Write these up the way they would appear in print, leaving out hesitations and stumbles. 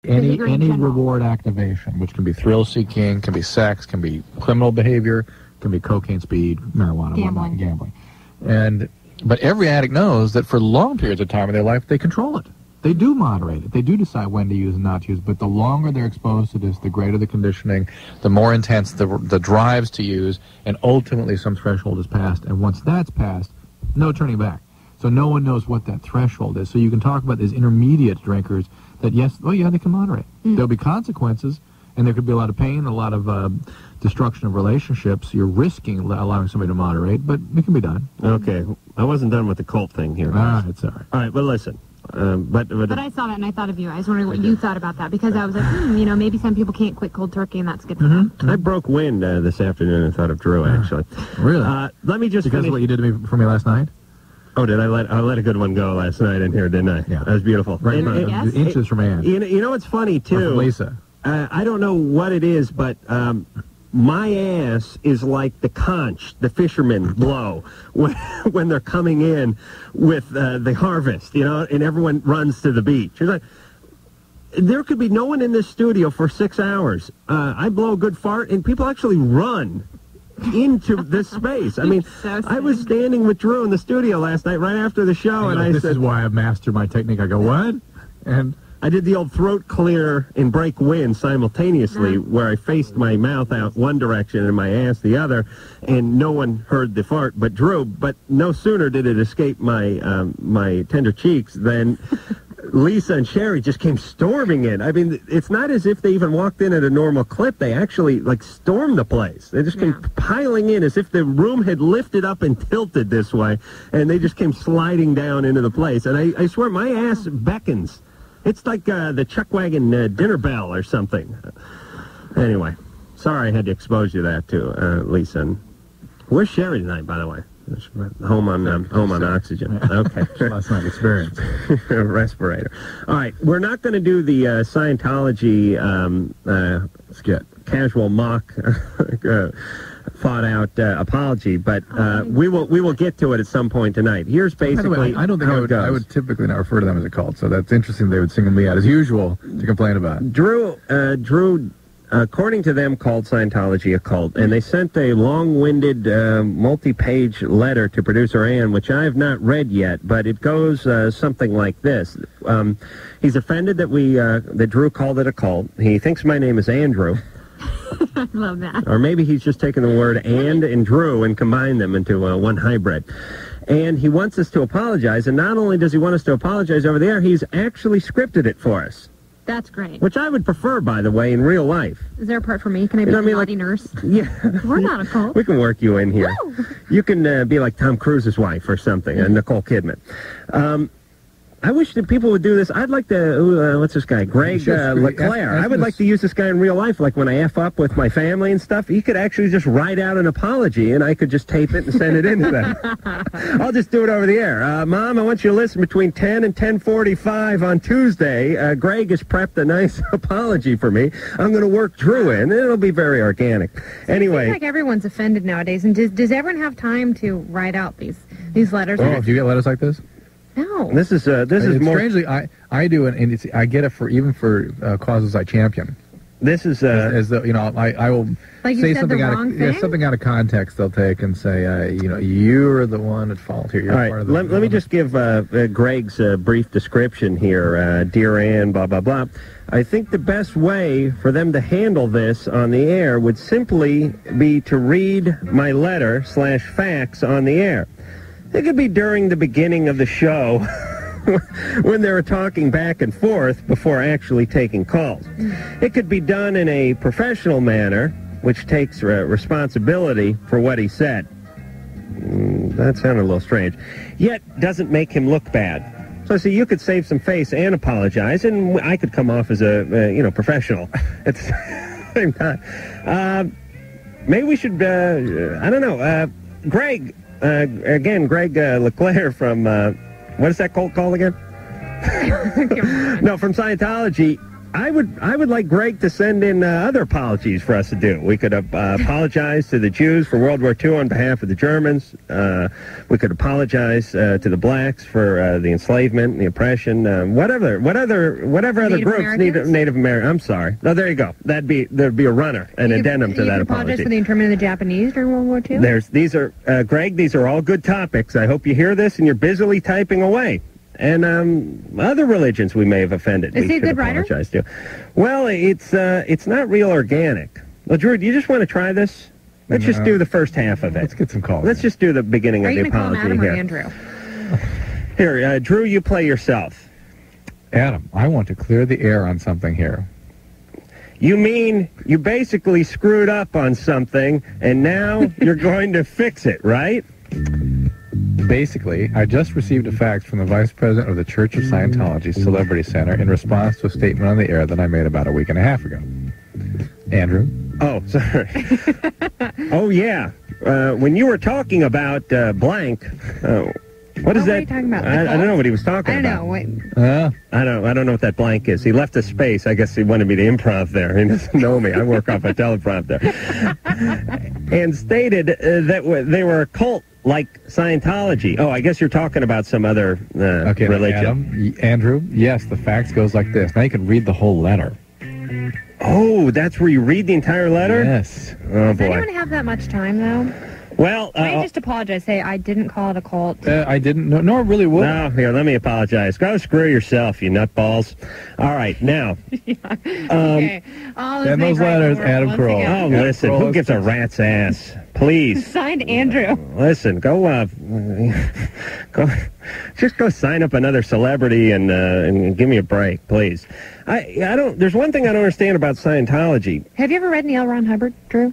Any reward activation, which can be thrill-seeking, can be sex, can be criminal behavior, can be cocaine, speed, marijuana, whatnot, gambling. But every addict knows that for long periods of time in their life, they control it. They do moderate it. They do decide when to use and not to use. But the longer they're exposed to this, the greater the conditioning, the more intense the drives to use, and ultimately some threshold is passed. And once that's passed, no turning back. So no one knows what that threshold is. So you can talk about these intermediate drinkers that, yes, oh yeah, they can moderate. There'll be consequences, and there could be a lot of pain, a lot of destruction of relationships. You're risking allowing somebody to moderate, but it can be done. Okay. I wasn't done with the cult thing here. It's all right. All right, well, listen. But I saw that, and I thought of you. I was wondering what you thought about that, because I was like, maybe some people can't quit cold turkey, and that's good for them. I broke wind this afternoon and thought of Drew, actually. Really? Let me just because finish. of what you did for me last night? Oh, did I let a good one go last night in here, didn't I? Yeah. That was beautiful. Right, inches from Ann. You know what's funny, too? Lisa. I don't know what it is, but my ass is like the conch the fishermen blow when they're coming in with the harvest, and everyone runs to the beach. It's like, there could be no one in this studio for 6 hours. I blow a good fart, and people actually run into this space. I mean, I was standing with Drew in the studio last night right after the show, and I said, this is why I've mastered my technique. I go, what? And I did the old throat clear and break wind simultaneously, where I faced my mouth out one direction and my ass the other, and no one heard the fart but Drew. But no sooner did it escape my my tender cheeks than Lisa and Sherry just came storming in. I mean, it's not as if they even walked in at a normal clip. They actually, stormed the place. They just came piling in as if the room had lifted up and tilted this way, and they just came sliding down into the place. And I swear, my ass beckons. It's like the Chuck Wagon dinner bell or something. Anyway, sorry I had to expose you to that, too, Lisa. And where's Sherry tonight, by the way? Home on oxygen. Okay. Last night experience. Respirator. All right, we're not going to do the Scientology skit, casual mock thought out apology, but we will get to it at some point tonight. Here's basically I don't think I would typically not refer to them as a cult, so that's interesting. They would single me out as usual to complain about. Drew, according to them, called Scientology a cult, and they sent a long-winded, multi-page letter to producer Ann, which I have not read yet, but it goes something like this. He's offended that Drew called it a cult. He thinks my name is Andrew. I love that. Or maybe he's just taken the word and Drew and combined them into one hybrid. And he wants us to apologize, and not only does he want us to apologize over there, he's actually scripted it for us. That's great. Which I would prefer, by the way, in real life. Is there a part for me? Can I be a naughty nurse? Yeah. We're not a cult. We can work you in here. Woo! You can be like Tom Cruise's wife or something, Nicole Kidman. I wish that people would do this. I'd like to, what's this guy? Greg LeClaire. I would like to use this guy in real life, like when I F up with my family and stuff. He could actually just write out an apology, and I could just tape it and send it in to them. I'll just do it over the air. Mom, I want you to listen between 10 and 10:45 on Tuesday. Greg has prepped a nice apology for me. I'm going to work Drew in. It'll be very organic. Anyway. It seems like everyone's offended nowadays. And does everyone have time to write out these letters? Oh, do you get letters like this? No. This is more. Strangely, I do it, and I get it for causes I champion. This is as the I will say something out of context. They'll take and say you're the one at fault here. You're all right. Part of the let me just give Greg's brief description here. Dear Ann, blah blah blah. I think the best way for them to handle this on the air would simply be to read my letter / fax on the air. It could be during the beginning of the show when they were talking back and forth before actually taking calls. It could be done in a professional manner, which takes responsibility for what he said. That sounded a little strange. Yet doesn't make him look bad. So, see, you could save some face and apologize, and I could come off as a, professional at the same time. Maybe we should, I don't know, Greg... again, Greg LeClaire from, what is that cult called again? No, from Scientology. I would like Greg to send in other apologies for us to do. We could apologize to the Jews for World War II on behalf of the Germans. We could apologize to the blacks for the enslavement, the oppression, whatever other groups need Native American. I'm sorry. No, there you go. There'd be a runner, an addendum to that apology. Apologize for the internment of the Japanese during World War II. These are Greg. These are all good topics. I hope you hear this and you're busily typing away. And other religions we may have offended. Is he a good writer? To. Well, it's not real organic. Well, Drew, do you just want to try this? Let's just do the first half of it. Let's get some calls. Let's just do the beginning of the apology Adam here. Or Andrew? Here, Drew, you play yourself. Adam, I want to clear the air on something here. You mean you basically screwed up on something, and now you're going to fix it, right? Basically, I just received a fax from the Vice President of the Church of Scientology Celebrity Center in response to a statement on the air that I made about a week and a half ago. Andrew? Oh, sorry. Oh, yeah. When you were talking about blank, what is that? What are you talking about? I don't know what he was talking about. I don't know. Wait. I don't know what that blank is. He left a space. I guess he wanted me to improv there. He doesn't know me. I work off a teleprompter. And stated that they were a cult like Scientology. Oh, I guess you're talking about some other religion. Adam, Andrew, yes, the fax goes like this. Now you can read the whole letter. Oh, that's where you read the entire letter? Yes. Oh, boy. Does anyone have that much time, though? Well, I just apologize. Say I didn't call it a cult. I didn't. No, it really would. No, here, let me apologize. Go screw yourself, you nutballs. All right, now. Okay. And those letters, Adam Carolla. Oh, listen, who gives a rat's ass? Please. Signed Andrew. Listen, go sign up another celebrity and give me a break, please. I don't. There's one thing I don't understand about Scientology. Have you ever read Neil Ron Hubbard, Drew?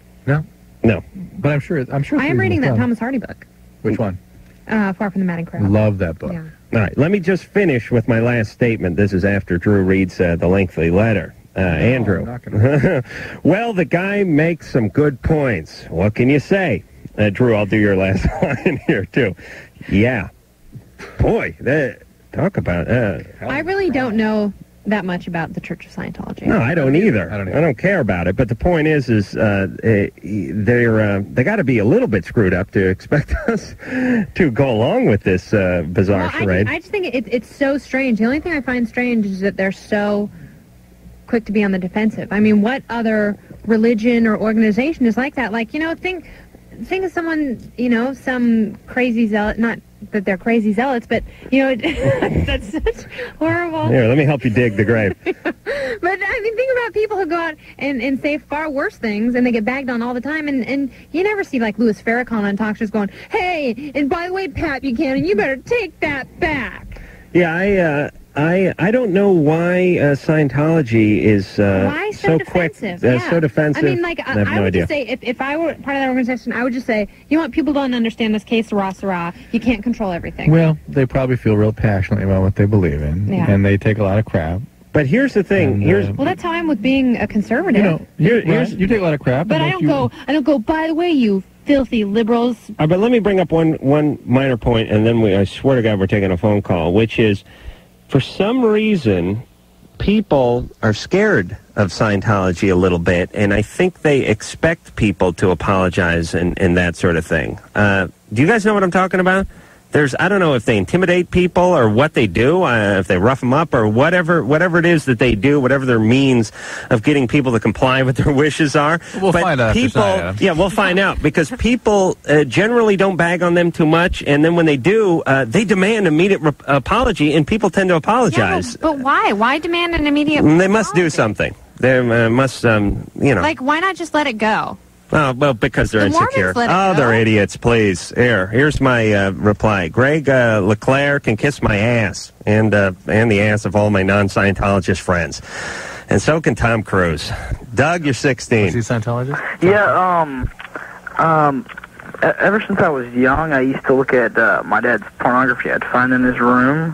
No. But I'm sure. I am reading that Thomas Hardy book. Which one? Far from the Madding Crowd. Love that book. Yeah. All right, let me just finish with my last statement. This is after Drew reads the lengthy letter. Andrew. Well, the guy makes some good points. What can you say? Drew, I'll do your last line here, too. Yeah. Boy, talk about... I really don't know that much about the Church of Scientology. No, I don't either. I don't care about it. But the point is they got to be a little bit screwed up to expect us to go along with this bizarre charade. I just think it's so strange. The only thing I find strange is that they're so quick to be on the defensive. I mean, what other religion or organization is like that? Like, think of someone, some crazy zealot, not that they're crazy zealots, but, that's such horrible. Here, let me help you dig the grave. But, I mean, think about people who go out and say far worse things, and they get bagged on all the time, and you never see, like, Louis Farrakhan on talk shows going, hey, and by the way, Pat Buchanan, you better take that back. Yeah, I don't know why Scientology is so quick, so defensive. I mean, like, I would just say, if I were part of that organization, I would just say, people don't understand this case, sarah. You can't control everything. Well, they probably feel real passionately about what they believe in, and they take a lot of crap. But here's the thing. Well, that's how I'm with being a conservative. You take a lot of crap. But I don't go, by the way, you filthy liberals. But let me bring up one minor point, and then I swear to God we're taking a phone call, which is, for some reason, people are scared of Scientology a little bit, and I think they expect people to apologize and that sort of thing. Do you guys know what I'm talking about? I don't know if they intimidate people or what they do, if they rough them up or whatever it is that they do, whatever their means of getting people to comply with their wishes are. We'll find out. Yeah, we'll find out, because people generally don't bag on them too much, and then when they do, they demand immediate apology, and people tend to apologize. Yeah, but why? Why demand an immediate apology? They must do something. They must, Like, why not just let it go? Oh, well, because they're insecure. Oh, they're idiots, please. Here's my reply. Greg LeClaire can kiss my ass and the ass of all my non-Scientologist friends. And so can Tom Cruise. Doug, you're 16. Is he Scientologist? Yeah, ever since I was young, I used to look at my dad's pornography I'd find in his room,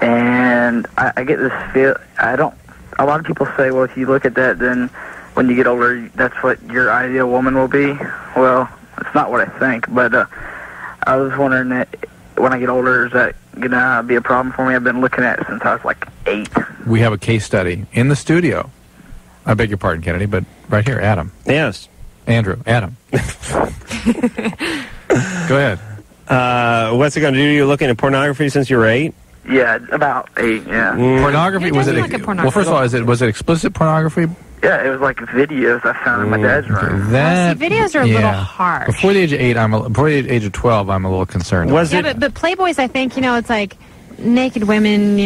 and I get this feel, a lot of people say, well, if you look at that, then when you get older, that's what your ideal woman will be. Well, it's not what I think, but I was wondering that when I get older, is that gonna be a problem for me. I've been looking at it since I was like 8. We have a case study in the studio. I beg your pardon, Kennedy, but right here, Adam. Yes. Andrew, Adam. Go ahead. What's it going to do to you looking at pornography since you were 8? Yeah, about 8, yeah. Pornography? Was it? Well, first of all, was it explicit pornography? Yeah, it was like videos I found in my dad's room. Videos are a little hard. Before the age of 8, before the age of 12, I'm a little concerned. But Playboys, I think, it's like naked women,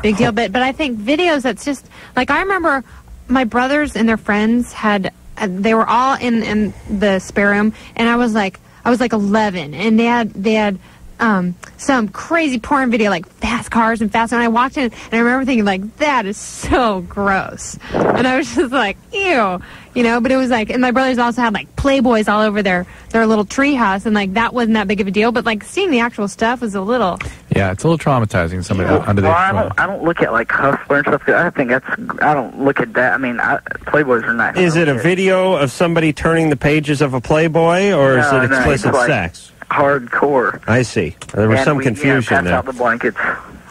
big deal. But I think videos, that's just, like, I remember my brothers and their friends they were all in the spare room, and I was like 11, and they had some crazy porn video, like fast cars and fast. And I watched it, and I remember thinking, like, that is so gross. And I was just like, ew, But it was like, and my brothers also had like Playboys all over their little treehouse, and like that wasn't that big of a deal. But like seeing the actual stuff was a little. Yeah, it's a little traumatizing. Somebody under the. Well, I don't look at like Hustler and stuff. I think I don't look at that. I mean, Playboys are nice. Is it a video of somebody turning the pages of a Playboy, or is it explicit sex? Hardcore. I see. There was some confusion there. Pass out the blankets.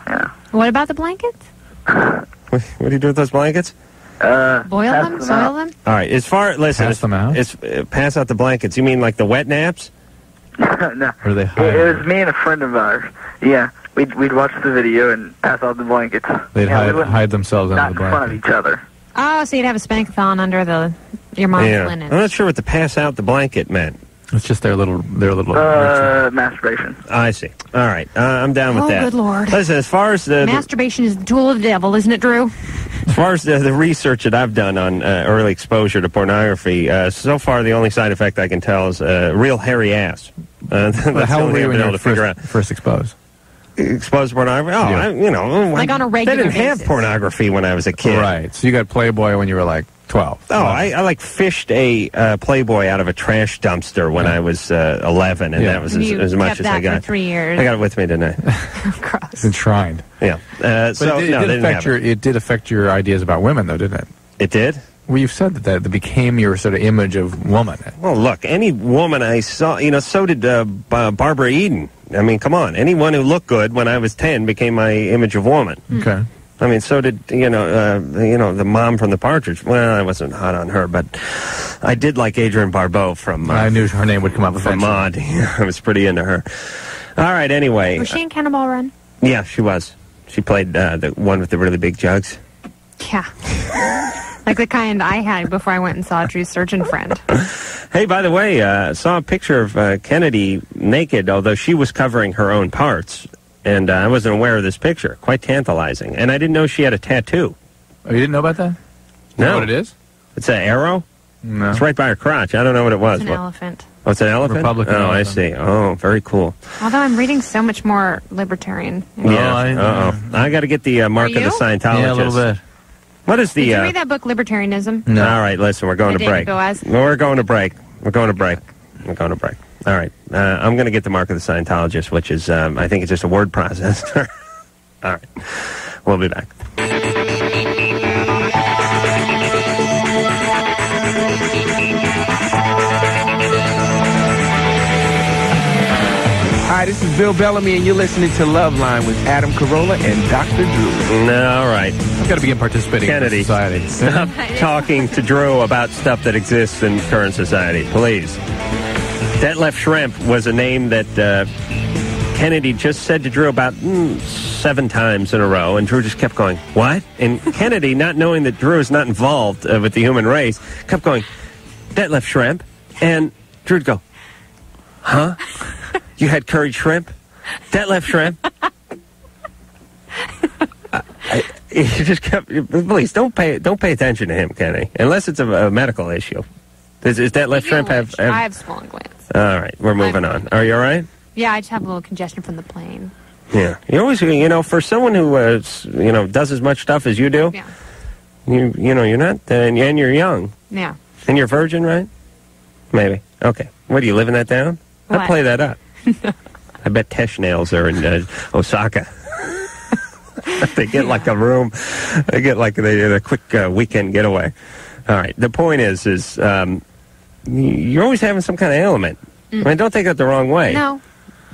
Yeah. What about the blankets? What do you do with those blankets? Boil them? Soil them? All right. Pass them out? Pass out the blankets. You mean like the wet naps? No. Or they it was me and a friend of ours. Yeah. We'd watch the video and pass out the blankets. They'd hide themselves under the blanket. Not in front of each other. Oh, so you'd have a spankathon under your mom's linen. I'm not sure what the pass out the blanket meant. It's just their little masturbation. I see. All right. I'm down with that. Oh, good Lord. Listen, as far as masturbation is the tool of the devil, isn't it, Drew? As far as the research that I've done on early exposure to pornography, so far the only side effect I can tell is real hairy ass. That's the only thing I've been able to figure out. First exposed? Exposed to pornography? Oh, like on a regular They didn't basis. have pornography when I was a kid. Right. So you got Playboy when you were like 12. Oh, I like fished a Playboy out of a trash dumpster when I was 11, and that was as much as I got. For 3 years. I got it with me, didn't I? Gross. It's enshrined. Yeah. It did affect your ideas about women, though, didn't it? It did? Well, you've said that became your sort of image of woman. Well, look, any woman I saw, so did Barbara Eden. I mean, come on. Anyone who looked good when I was 10 became my image of woman. Okay. I mean, so did, the mom from the Partridge. Well, I wasn't hot on her, but I did like Adrienne Barbeau from... I knew her name would come up from Maude. I was pretty into her. All right, anyway. Was she in Cannonball Run? Yeah, she was. She played the one with the really big jugs. Yeah. Like the kind I had before I went and saw Drew's surgeon friend. Hey, by the way, saw a picture of Kennedy naked, although she was covering her own parts. And I wasn't aware of this picture. Quite tantalizing. And I didn't know she had a tattoo. Oh, you didn't know about that? No. You know what it is? It's an arrow? No. It's right by her crotch. I don't know what it was. It's an elephant. Oh, it's an elephant? Republican elephant. I see. Oh, very cool. Although I'm reading so much more libertarian. Yeah. I got to get the mark of the Scientologist. Yeah, a little bit. What is the... Did you read that book, Libertarianism? No. All right, listen, we're going to break. We're going to break. We're going to break. All right. I'm going to get the mark of the Scientologist, which is, I think it's just a word processor. All right. We'll be back. Hi, this is Bill Bellamy, and you're listening to Loveline with Adam Carolla and Dr. Drew. All right. You've got to begin participating Kennedy, in society. Stop talking to Drew about stuff that exists in current society, please. Detlef Schrempf was a name that Kennedy just said to Drew about 7 times in a row, and Drew just kept going, what? And Kennedy, not knowing that Drew is not involved with the human race, kept going, Detlef Schrempf, and Drew would go, huh? You had curried shrimp? Detlef Schrempf? You just kept, please, don't pay attention to him, Kennedy, unless it's a medical issue. Does Detlef Schrempf have... I have swollen glands. All right, we're moving on. Are you all right? Yeah, I just have a little congestion from the plane. Yeah. You always, for someone who, does as much stuff as you do, yeah. You're not, and you're young. Yeah. And you're virgin, right? Maybe. Okay. What, are you living that down? What? I'd play that up. I bet Tesh Nails are in Osaka. They get like a room. They get like a quick weekend getaway. All right. The point is you're always having some kind of ailment. I mean, don't take it the wrong way. No.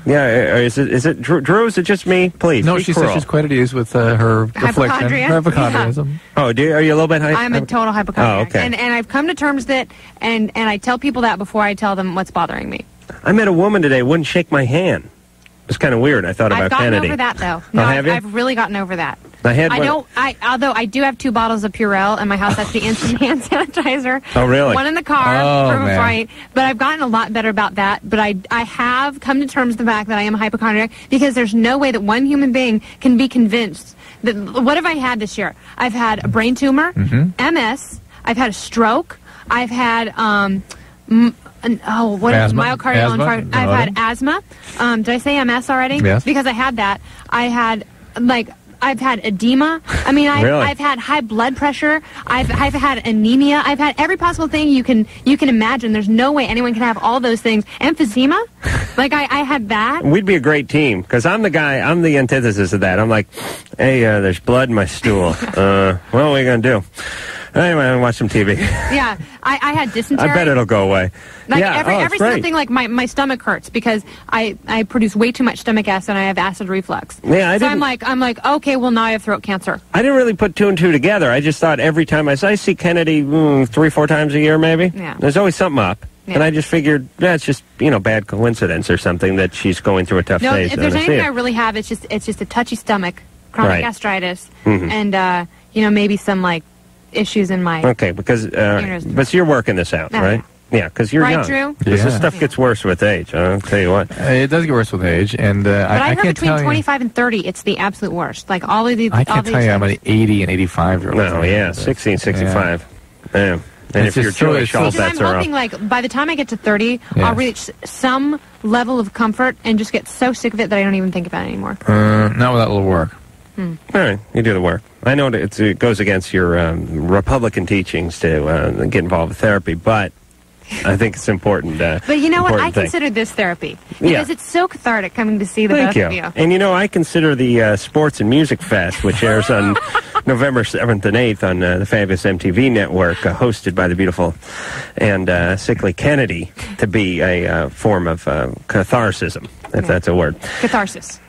Yeah, is it Drew? Is it just me? Please. No, she said she's quite at ease with her affliction, her hypochondriacism. Yeah. Oh, are you a little bit I'm a total hypochondriac. Oh, okay. And I've come to terms that, and I tell people that before I tell them what's bothering me. I met a woman today who wouldn't shake my hand. It's kind of weird. I thought about Kennedy. I've gotten over that, though. No, have you? I've really gotten over that. Although I do have 2 bottles of Purell in my house. That's the instant hand sanitizer. Oh, really? One in the car from a flight. But I've gotten a lot better about that. But I have come to terms with the fact that I am a hypochondriac because there's no way that one human being can be convinced that. What have I had this year? I've had a brain tumor, MS. I've had a stroke. I've had myocardial infarction. I've had asthma. Did I say MS already? Yes. Because I had that. I had I've had edema. I mean, I've had high blood pressure. I've had anemia. I've had every possible thing you can imagine. There's no way anyone can have all those things. Emphysema, I had that. We'd be a great team because I'm the antithesis of that. I'm like, hey, there's blood in my stool. What are we gonna do? Anyway, I'm watch some TV. Yeah, I had dysentery. I bet it'll go away. Every single thing, my stomach hurts because I produce way too much stomach acid and I have acid reflux. Yeah, I'm like, okay, well now I have throat cancer. I didn't really put 2 and 2 together. I just thought every time I see Kennedy 3-4 times a year, maybe. Yeah. There's always something up. Yeah. And I just figured that's just bad coincidence or something that she's going through a tough phase. If there's anything I really have, it's just a touchy stomach, chronic gastritis, and maybe some issues in my but you're working this out, right? Yeah, because you're young. Drew? This stuff gets worse with age. I'll tell you what. It does get worse with age, and but I heard can't between 25 and 30, it's the absolute worst. All of these. I can't tell you how many 80 and 85-year-olds. No, 60 and 65. Yeah. And if you're Jewish, all bets are off. I'm hoping, by the time I get to 30, I'll reach some level of comfort and just get so sick of it that I don't even think about it anymore. Not without a little work. All right, you do the work. I know that it goes against your Republican teachings to get involved with therapy, but I think it's important. But you know what? I consider this therapy because it's so cathartic coming to see the both of you. And I consider the Sports and Music Fest, which airs on November 7th and 8th on the fabulous MTV network, hosted by the beautiful and sickly Kennedy, to be a form of catharsis, if that's a word. Catharsis.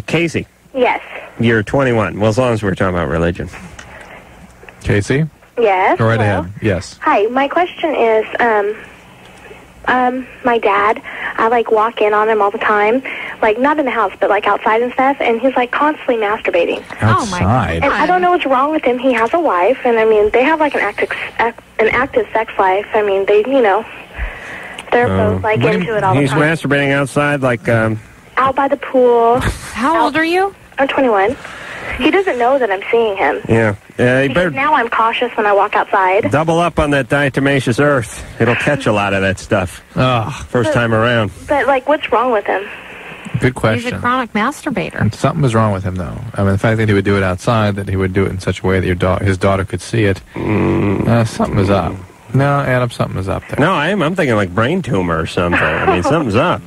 Casey. Yes. You're 21. Well, as long as we're talking about religion. Casey? Yes. Go right ahead. Yes. Hi. My question is, my dad, I walk in on him all the time, not in the house, but outside and stuff, and he's constantly masturbating. Outside? Oh my God. And I don't know what's wrong with him. He has a wife, and they have an active sex life. They, they're both into it all the time. He's masturbating outside, out by the pool. How old are you? I'm 21. He doesn't know that I'm seeing him. Yeah. Because now I'm cautious when I walk outside. Double up on that diatomaceous earth. It'll catch a lot of that stuff. First time around. But, what's wrong with him? Good question. He's a chronic masturbator. And something is wrong with him, though. The fact that he would do it outside, that he would do it in such a way that his daughter could see it, something is up. No, Adam, something is up there. No, I'm thinking brain tumor or something. Something's up.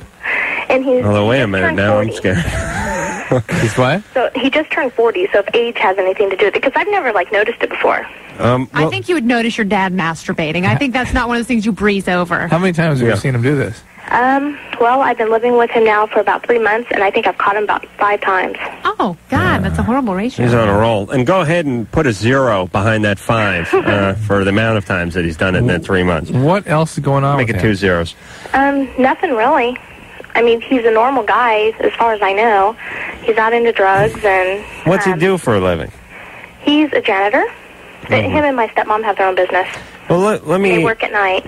And he's although, wait a minute now, 40. I'm scared. He's what? So he just turned 40, so if age has anything to do with it, because I've never, noticed it before. I think you would notice your dad masturbating. I think that's not one of those things you breeze over. How many times have you seen him do this? Well, I've been living with him now for about 3 months, and I think I've caught him about 5 times. Oh, God, that's a horrible ratio. He's on a roll. And go ahead and put a 0 behind that 5 for the amount of times that he's done it in that 3 months. What else is going on Make with it him? 2 zeros. Nothing really. He's a normal guy, as far as I know. He's not into drugs, and... What's he do for a living? He's a janitor. Him and my stepmom have their own business. Well, let me... They work at night.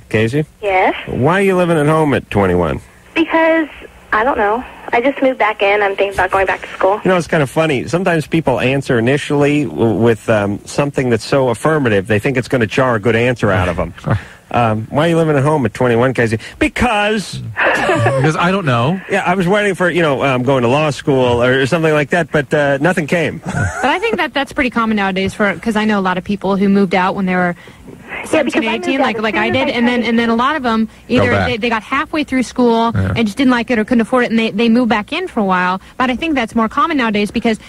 Casey? Yes? Why are you living at home at 21? Because, I don't know. I just moved back in. I'm thinking about going back to school. It's kind of funny. Sometimes people answer initially with something that's so affirmative, they think it's going to jar a good answer out of them. Why are you living at home at 21, Casey? Because I don't know. Yeah, I was waiting for, going to law school or something like that, but nothing came. But I think that's pretty common nowadays because I know a lot of people who moved out when they were 17, 18, like I did, and then a lot of them either they got halfway through school and just didn't like it or couldn't afford it, and they moved back in for a while. But I think that's more common nowadays because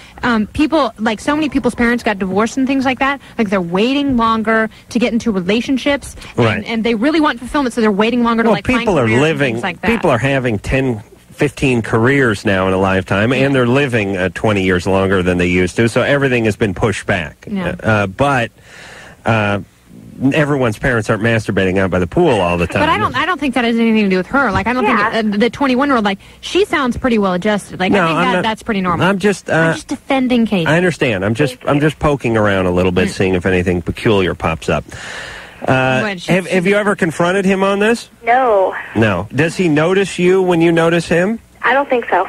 people, so many people's parents got divorced and things like that. They're waiting longer to get into relationships, and they really want fulfillment, so they're waiting longer to find careers and things like that. People are having 10 15 careers now in a lifetime, and they're living 20 years longer than they used to, so everything has been pushed back. Yeah. But everyone's parents aren't masturbating out by the pool all the time. But I don't think that has anything to do with her. Like, I don't think the 21-year-old, like, she sounds pretty well adjusted. Like, No, I think that's pretty normal. I'm just defending Kate. I understand. I'm just poking around a little bit, seeing if anything peculiar pops up. Have you ever confronted him on this? No. No. Does he notice you when you notice him? I don't think so.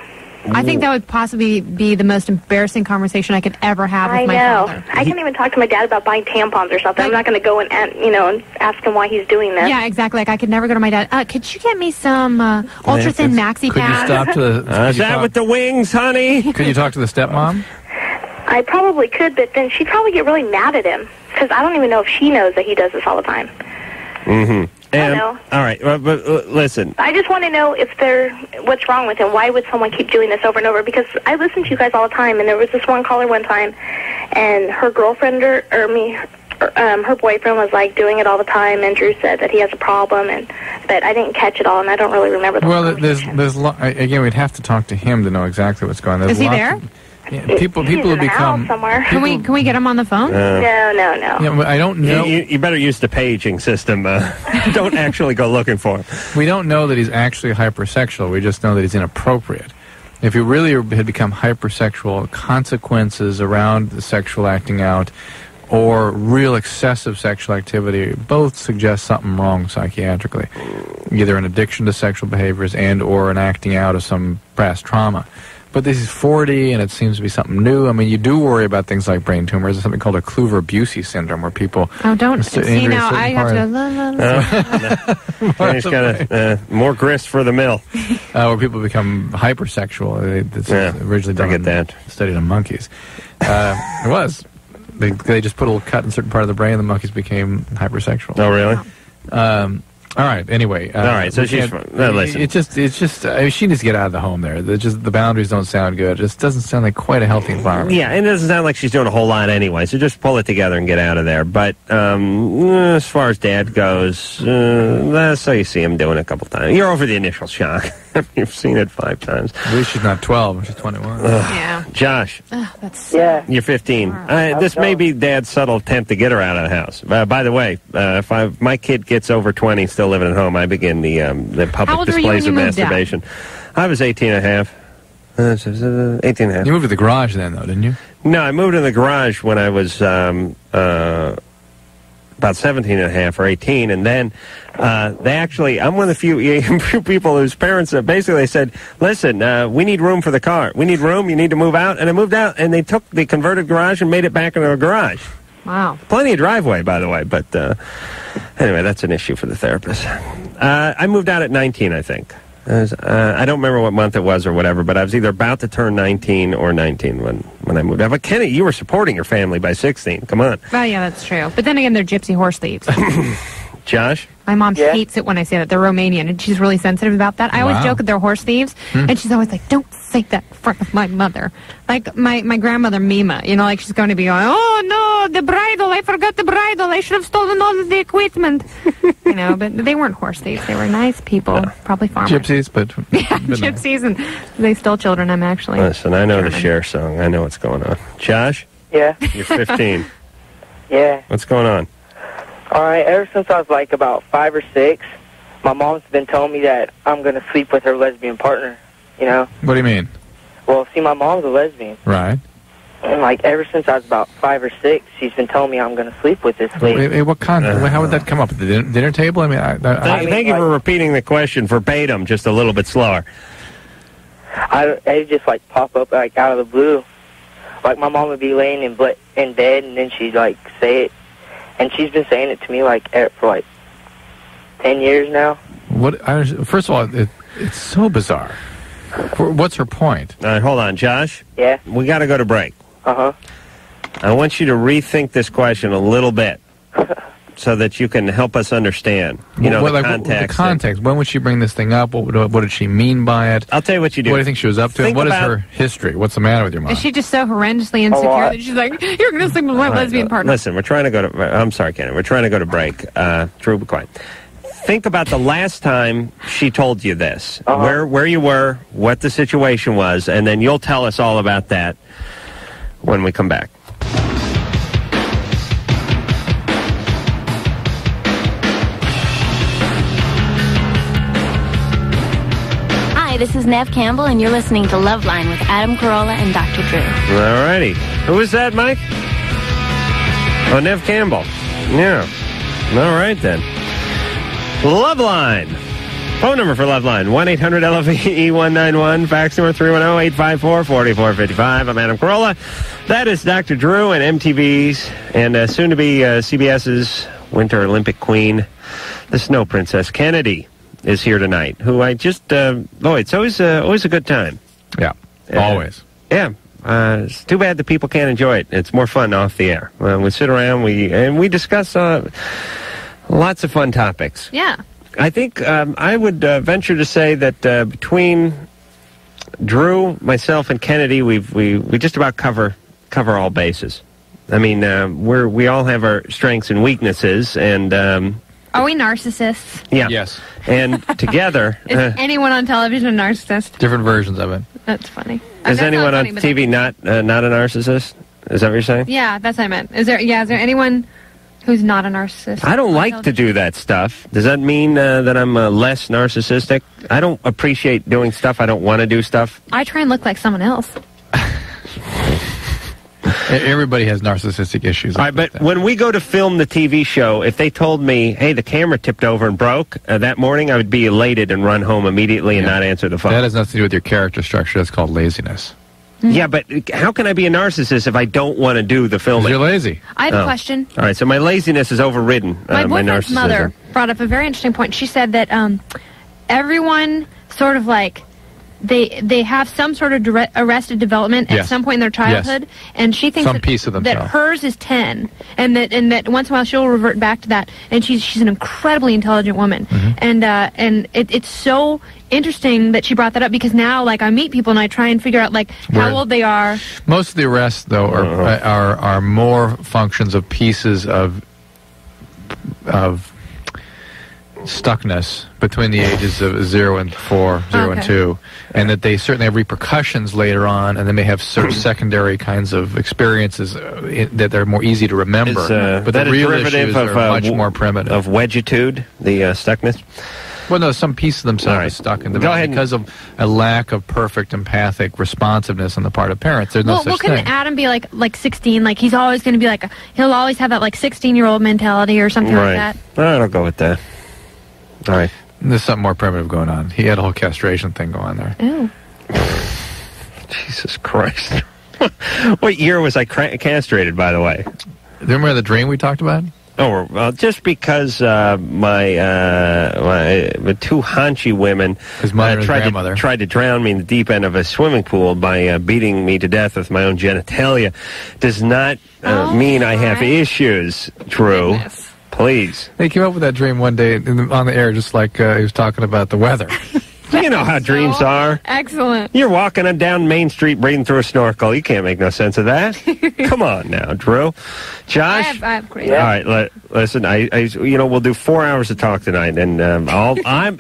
I think that would possibly be the most embarrassing conversation I could ever have with my father. I can't even talk to my dad about buying tampons or something. I'm not going to go and ask him why he's doing this. Yeah, exactly. Like, I could never go to my dad. Could you get me some ultra thin maxi pads? Could you stop to Is that with the wings, honey? Could you talk to the stepmom? I probably could, but then she'd probably get really mad at him because I don't even know if she knows that he does this all the time. Mm-hmm. I know. All right, but listen. I just want to know what's wrong with him. Why would someone keep doing this over and over? Because I listen to you guys all the time, and there was this one caller one time, and her girlfriend her boyfriend was like doing it all the time, and Drew said that he has a problem, but I didn't catch it all, and I don't really remember the again, we'd have to talk to him to know exactly what's going on. Is he there? People who become somewhere. Can we get him on the phone? No. Yeah, I don't know. You better use the paging system. Don't actually go looking for him. We don't know that he's actually hypersexual. We just know that he's inappropriate. If he really had become hypersexual, consequences around the sexual acting out or real excessive sexual activity both suggest something wrong psychiatrically, either an addiction to sexual behaviors and or an acting out of some past trauma. But this is 40, and it seems to be something new. I mean, you do worry about things like brain tumors. There's something called a Kluver-Bucy syndrome, where people... Oh, don't... See, now, I have to go... He's got more grist for the mill. Where people become hypersexual. It's originally done studied on monkeys. It was. They just put a little cut in a certain part of the brain, and the monkeys became hypersexual. Oh, really? All right. Anyway. All right. So she's. Listen. It's just. I mean, she needs to get out of the home. There. The boundaries don't sound good. It just doesn't sound like quite a healthy environment. Yeah, and it doesn't sound like she's doing a whole lot anyway. So just pull it together and get out of there. But as far as Dad goes, so you see him doing it a couple times. You're over the initial shock. You've seen it 5 times. At least she's not 12. She's 21. Yeah. Josh. That's You're 15. This may be Dad's subtle attempt to get her out of the house. By the way, if my kid gets over 20, still living at home, I begin the public displays of masturbation. I was 18 and a half. 18 and a half. You moved to the garage then, though, didn't you? No, I moved in the garage when I was about 17 and a half or 18, and then they actually, I'm one of the few people whose parents basically said, listen, we need room for the car. We need room, you need to move out. And I moved out, and they took the converted garage and made it back into a garage. Wow. Plenty of driveway, by the way, but anyway, that's an issue for the therapist. I moved out at 19, I think. I don't remember what month it was or whatever, but I was either about to turn 19 or 19 when I moved out. But Kenny, you were supporting your family by 16. Come on. Oh, yeah, that's true. But then again, they're gypsy horse thieves. Josh? My mom hates it when I say that. They're Romanian, and she's really sensitive about that. I always joke that they're horse thieves, and she's always like, don't say that in front of my mother. Like my grandmother, Mima, like she's going to be going, oh, no, the bridle, I forgot the bridle. I should have stolen all of the equipment. But they weren't horse thieves. They were nice people, probably farmers. Gypsies, but gypsies, and they stole children, I'm actually. Listen, I know the Cher song. I know what's going on. Josh? Yeah? You're 15. Yeah. What's going on? All right, ever since I was like about 5 or 6, my mom's been telling me that I'm going to sleep with her lesbian partner, What do you mean? Well, see, my mom's a lesbian. Right. And like ever since I was about 5 or 6, she's been telling me I'm going to sleep with this lady. Wait, what kind? How would that come up at the dinner table? I mean, thank you for repeating the question verbatim, just a little bit slower. I just like pop up like out of the blue. Like my mom would be laying in bed, and then she'd like say it, and she's been saying it to me like for like 10 years now. First of all, it's so bizarre. What's her point? All right, hold on, Josh. Yeah. We got to go to break. Uh-huh. I want you to rethink this question a little bit so that you can help us understand, the context. The context. When would she bring this thing up? What did she mean by it? I'll tell you what you do. What do you think she was up to? What is her history? What's the matter with your mom? Is she just so horrendously insecure that she's like, you're going to sleep with my lesbian partner? Listen, we're trying to go to... I'm sorry, Kenny. We're trying to go to break. Drew, be quiet. think about the last time she told you this, where you were, what the situation was, and then you'll tell us all about that when we come back. Hi, this is Nev Campbell, and you're listening to Loveline with Adam Carolla and Dr. Drew. All righty. Who is that, Mike? Oh, Nev Campbell. Yeah. All right, then. Loveline. Phone number for Loveline, 1-800-LOVE-191. Fax number 310-854-4455. I'm Adam Carolla. That is Dr. Drew and MTV's and soon-to-be CBS's Winter Olympic Queen, the Snow Princess Kennedy, is here tonight, who I just, it's always a good time. Yeah, always. Yeah. It's too bad that people can't enjoy it. It's more fun off the air. We sit around, we discuss lots of fun topics. Yeah. I think I would venture to say that between Drew, myself, and Kennedy, we just about cover all bases. I mean, we all have our strengths and weaknesses, and are we narcissists? Yeah. Yes. And together, is anyone on television a narcissist? Different versions of it. That's funny. Is anyone on TV not a narcissist? Is that what you're saying? Yeah, that's what I meant. Is there anyone who's not a narcissist? I don't like to do that stuff. Does that mean that I'm less narcissistic? I don't appreciate doing stuff. I don't want to do stuff. I try and look like someone else. Everybody has narcissistic issues. All right, but when we go to film the TV show, if they told me, hey, the camera tipped over and broke that morning, I would be elated and run home immediately and not answer the phone. That has nothing to do with your character structure. That's called laziness. Mm-hmm. Yeah, but how can I be a narcissist if I don't want to do the filming? You're lazy. I have a question. All right, so my laziness is overridden my narcissism. boyfriend's mother brought up a very interesting point. She said that everyone sort of like they have some sort of arrested development at some point in their childhood, and she thinks that hers is 10, and that once in a while she'll revert back to that. And she's an incredibly intelligent woman, and it's so interesting that she brought that up, because now like I meet people and I try and figure out like how old they are. Most of the arrests though are more functions of pieces of stuckness between the ages of 0 and 4, 0 and 2, and that they certainly have repercussions later on, and they may have sort of secondary kinds of experiences that they're more easy to remember. But the real issues are much more primitive. Of wedgitude, the stuckness? Well, no, some piece of themselves is stuck in the development because of a lack of perfect empathic responsiveness on the part of parents. There's no such thing. Well, couldn't Adam be like 16? Like he's always going to be like he'll always have that like 16-year-old mentality or something like that. I don't go with that. All right. There's something more primitive going on. He had a whole castration thing going there. Ew. Jesus Christ. What year was I castrated, by the way? Remember the dream we talked about? Oh, well, just because my two haunchy women his mother and grandmother tried to drown me in the deep end of a swimming pool by beating me to death with my own genitalia does not mean I have issues, Drew. Goodness. Please. They came up with that dream one day on the air, just like he was talking about the weather. You know how dreams are. Excellent. You're walking down Main Street breathing through a snorkel. You can't make no sense of that. Come on now, Drew. Josh? I have crazy. All right, listen, we'll do 4 hours of talk tonight, and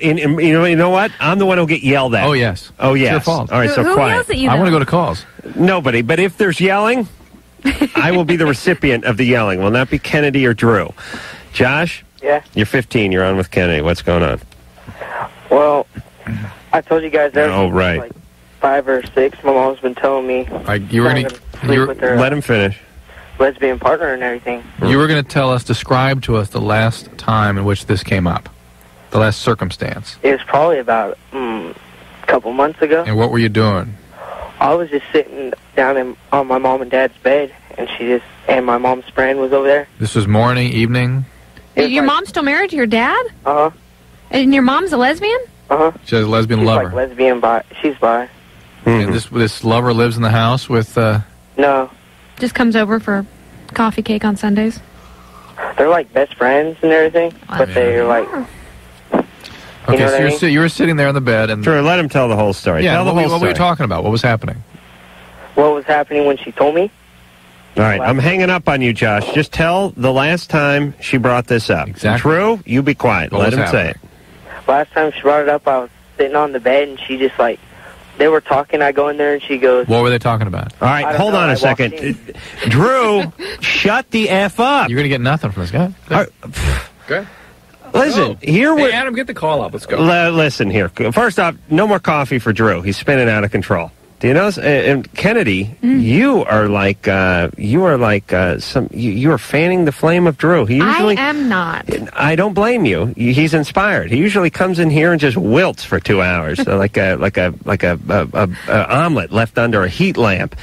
you know what? I'm the one who'll get yelled at. Oh, yes. Oh, yes. It's your fault. All right, so who quiet. Yells at you, I want to go to calls. Nobody, but if there's yelling, I will be the recipient of the yelling. Will not be Kennedy or Drew. Josh? Yeah? You're 15. You're on with Kennedy. What's going on? Well, I told you guys that. Oh, right. Like 5 or 6. My mom's been telling me. You were going to let him finish. Lesbian partner and everything. You were going to describe to us the last time in which this came up, the last circumstance. It was probably about a couple months ago. And what were you doing? I was just sitting down on my mom and dad's bed, and my mom's friend was over there. This was morning, evening? Your mom's still married to your dad? Uh-huh. And your mom's a lesbian? Uh-huh. She has a lesbian lover. Like lesbian bi. She's bi. And this lover lives in the house with... No. Just comes over for coffee cake on Sundays? They're like best friends and everything, but they're like... Okay, so you were sitting there on the bed and... Drew, let him tell the whole story. Yeah, tell the whole story. What were you talking about? What was happening? What was happening when she told me? All right, I'm hanging up on you, Josh. Just tell the last time she brought this up. Exactly. True? You be quiet. Let him say it. Last time she brought it up, I was sitting on the bed, and she just, like, they were talking. I go in there, and she goes... What were they talking about? All right, hold on a second. Drew, shut the F up. You're going to get nothing from this guy. Good. Listen, here Hey, Adam, get the call up. Let's go. Listen here. First off, no more coffee for Drew. He's spinning out of control. Do you notice? And Kennedy, you are like you are fanning the flame of Drew. He usually, I am not. I don't blame you. He's inspired. He usually comes in here and just wilts for 2 hours, like a omelet left under a heat lamp.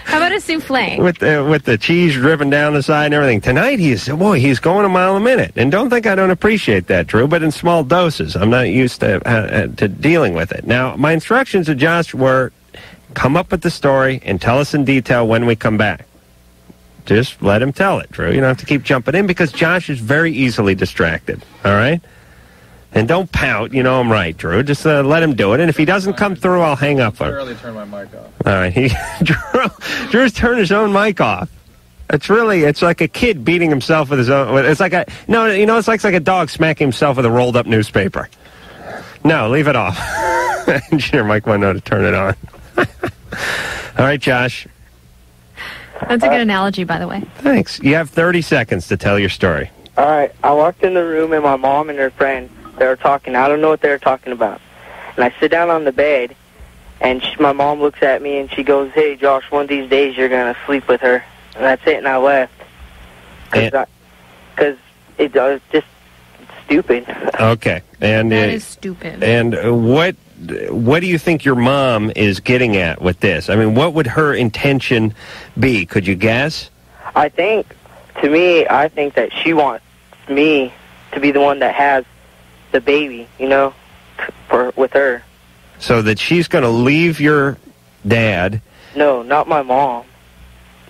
How about a souffle? With the cheese driven down the side and everything. Tonight he's going a mile a minute. And don't think I don't appreciate that, Drew, but in small doses. I'm not used to dealing with it. Now, my instructions to Josh were come up with the story and tell us in detail when we come back. Just let him tell it, Drew. You don't have to keep jumping in because Josh is very easily distracted. All right? And don't pout. You know I'm right, Drew. Just let him do it. And if he doesn't come through, I'll hang up. I rarely turn my mic off. All right. Drew's turned his own mic off. It's like a kid beating himself with his own. It's like it's like a dog smacking himself with a rolled up newspaper. No, leave it off. Engineer Mike might know to turn it on. All right, Josh. That's a good analogy, by the way. Thanks. You have 30 seconds to tell your story. All right, I walked in the room, and my mom and her friend, they were talking. I don't know what they were talking about. And I sit down on the bed, and my mom looks at me, and she goes, "Hey, Josh, one of these days you're going to sleep with her." And that's it, and I left. Because it was just stupid. Okay. And that is stupid. And what do you think your mom is getting at with this? I mean, what would her intention be? Could you guess? I think that she wants me to be the one that has the baby, with her. So that she's going to leave your dad. No, not my mom.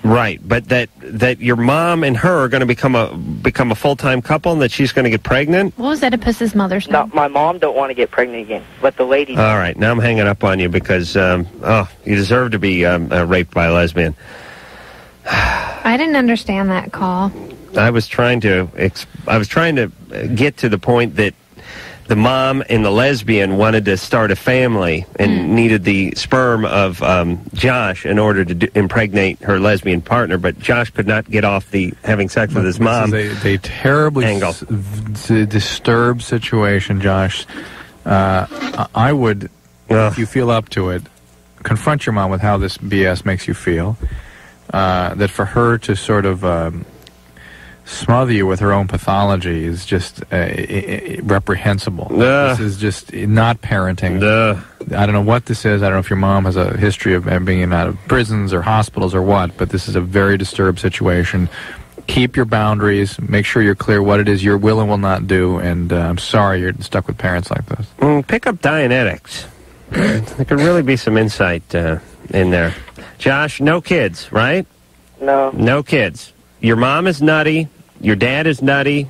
Right, but that your mom and her are going to become a full-time couple, and that she's going to get pregnant. What was Oedipus's mother's name? No, my mom don't want to get pregnant again, but the lady. All right, now I'm hanging up on you because you deserve to be raped by a lesbian. I didn't understand that call. I was trying to get to the point that the mom and the lesbian wanted to start a family and needed the sperm of Josh in order to impregnate her lesbian partner, but Josh could not get off the having sex with his mom. This is a terribly disturbed situation, Josh. I would, if you feel up to it, confront your mom with how this BS makes you feel. That for her to sort of smother you with her own pathology is just reprehensible. This is just not parenting. I don't know what this is. I don't know if your mom has a history of being out of prisons or hospitals or what, but this is a very disturbed situation. Keep your boundaries. Make sure you're clear what it is you will and will not do, and I'm sorry you're stuck with parents like this. Pick up Dianetics. There could really be some insight in there. Josh, no kids, right? No. No kids. Your mom is nutty. Your dad is nutty.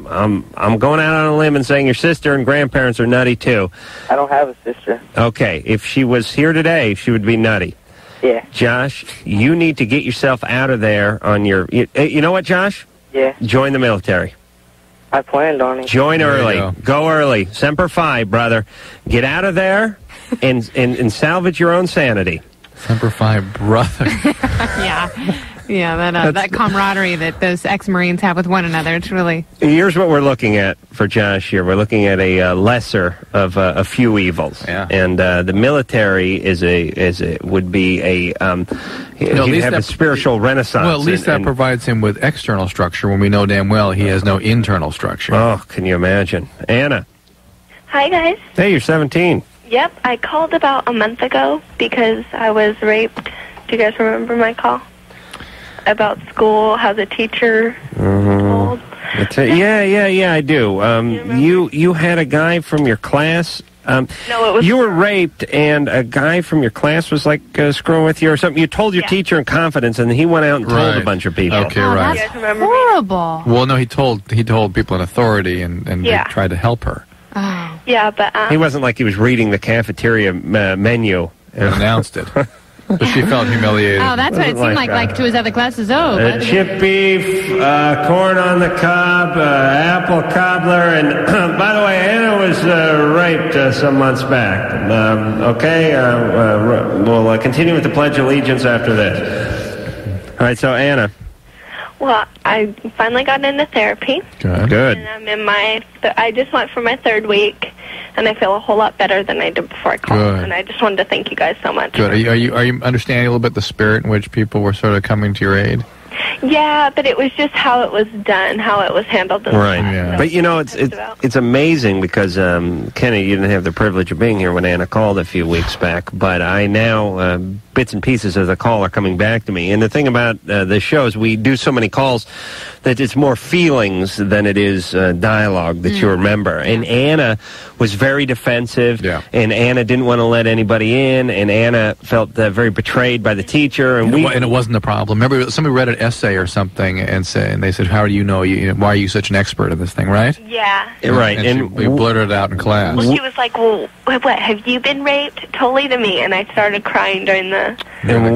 I'm going out on a limb and saying your sister and grandparents are nutty, too. I don't have a sister. Okay. If she was here today, she would be nutty. Yeah. Josh, you need to get yourself out of there on your... You know what, Josh? Yeah. Join the military. I planned on it. Join early. Go early. Semper Fi, brother. Get out of there and salvage your own sanity. Semper Fi, brother. Yeah, that camaraderie that those ex-Marines have with one another, it's really... Here's what we're looking at for Josh here. We're looking at a lesser of a few evils. Yeah. And the military would be he'd have a spiritual renaissance. Well, at least that provides him with external structure when we know damn well he has no internal structure. Oh, can you imagine? Anna. Hi, guys. Hey, you're 17. Yep, I called about a month ago because I was raped. Do you guys remember my call? About school, how the teacher told. Yeah, I do. You had a guy from your class. No, it was... You were raped, and a guy from your class was like screwing with you or something. You told your teacher in confidence, and he went out and told a bunch of people. Okay, right. That's horrible. Well, no, he told people in authority, and they tried to help her. Oh. Yeah, but... he wasn't like he was reading the cafeteria menu. And announced it. But she felt humiliated. Oh, that's what it seemed like to his other classes. Chip beef, corn on the cob, apple cobbler, and by the way, Anna was raped some months back. Okay, we'll continue with the Pledge of Allegiance after this. All right, so Anna. Well, I finally got into therapy. Good. And I'm in I just went for my 3rd week, and I feel a whole lot better than I did before I called. Good. And I just wanted to thank you guys so much. Good. Are you understanding a little bit the spirit in which people were sort of coming to your aid? Yeah, but it was just how it was done, how it was handled. Right. Yeah. But, it's amazing because, Kenny, you didn't have the privilege of being here when Anna called a few weeks back, but I now, bits and pieces of the call are coming back to me. And the thing about this show is we do so many calls that it's more feelings than it is dialogue that you remember. And Anna was very defensive, and Anna didn't want to let anybody in, and Anna felt very betrayed by the teacher. And it wasn't a problem. Remember, somebody read an essay or something, and they said, "How do you know? Why are you such an expert in this thing?" Right? Yeah. Right. And we blurted it out in class. Well, she was like, "Well, what? Have you been raped?" Totally to me, and I started crying during the. And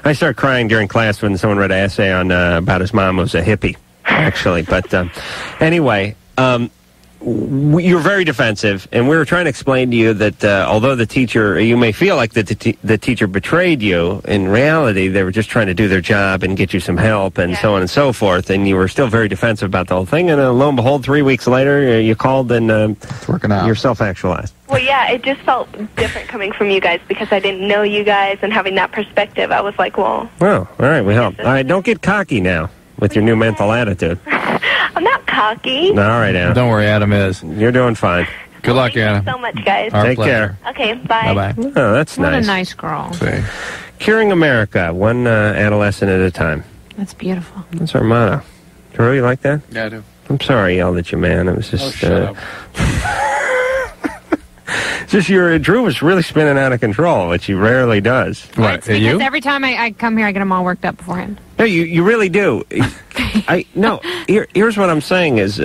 I started crying during class when someone read an essay on about his mom was a hippie, actually. But anyway, you're very defensive, and we were trying to explain to you that although the teacher, you may feel like the teacher betrayed you, in reality, they were just trying to do their job and get you some help and so on and so forth, and you were still very defensive about the whole thing, and lo and behold, 3 weeks later, you called and it's working out. You're self-actualized. Well, yeah, it just felt different coming from you guys because I didn't know you guys, and having that perspective, I was like, well... Well, all right, we help. All right, don't get cocky now with your new mental attitude. I'm not cocky. All right, Anna. Don't worry, Adam is. You're doing fine. Good luck, Anna. Thank you so much, guys. Take care. Okay, bye. Bye-bye. Oh, that's What nice. a nice girl. See. Curing America, one adolescent at a time. That's beautiful. That's our motto. Drew, you like that? Yeah, I do. I'm sorry I yelled at you, man. It was just... shut up. Just Drew was really spinning out of control, which he rarely does. What, Because every time I come here, I get them all worked up beforehand. No, you really do. Here's what I'm saying is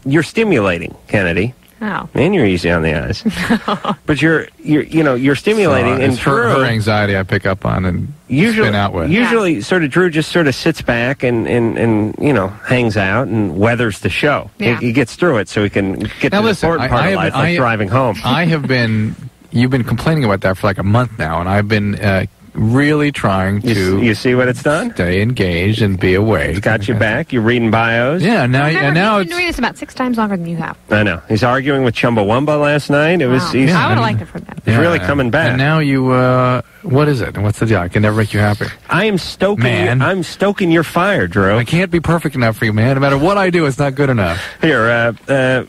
you're stimulating, Kennedy. Oh. And you're easy on the eyes. But you're stimulating, and it's her anxiety I pick up on and spin out with. Usually, Drew just sort of sits back and hangs out and weathers the show. Yeah. He gets through it so he can get to the important part of life, like driving home. You've been complaining about that for like a month now, and I've been really trying to... You see what it's done? Stay engaged and be awake. It's got you back. You're reading bios. Yeah, now He's it's... been doing this about 6 times longer than you have. I know. He's arguing with Chumbawamba last night. I would have liked it for that. He's really coming back. And now you... what is it? What's the deal? I can never make you happy. I am stoking... Man. I'm stoking your fire, Drew. I can't be perfect enough for you, man. No matter what I do, it's not good enough. Here,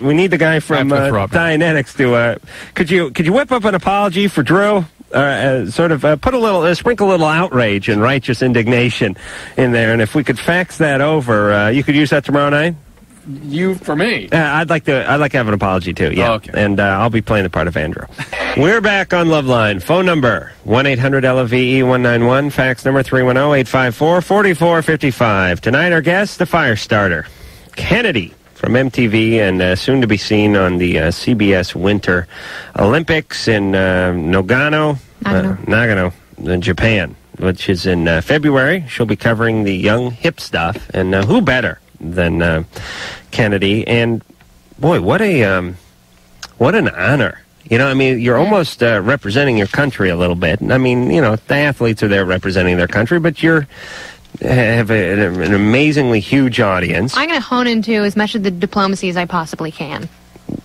we need the guy from Dianetics to... Could you whip up an apology for Drew? Put a little, sprinkle a little outrage and righteous indignation in there, and if we could fax that over, you could use that tomorrow night. You for me? I'd like to have an apology too. Yeah, okay. And I'll be playing the part of Andrew. We're back on Loveline. Phone number 1-800-LOVE-191. Fax number 310-854-4455. Tonight, our guest, the fire starter, Kennedy from MTV, and soon to be seen on the CBS Winter Olympics in Nagano, Japan, which is in February. She'll be covering the young hip stuff, and who better than Kennedy? And boy, what an honor! You're almost representing your country a little bit. I mean, the athletes are there representing their country, but you're have an amazingly huge audience. I'm going to hone into as much of the diplomacy as I possibly can.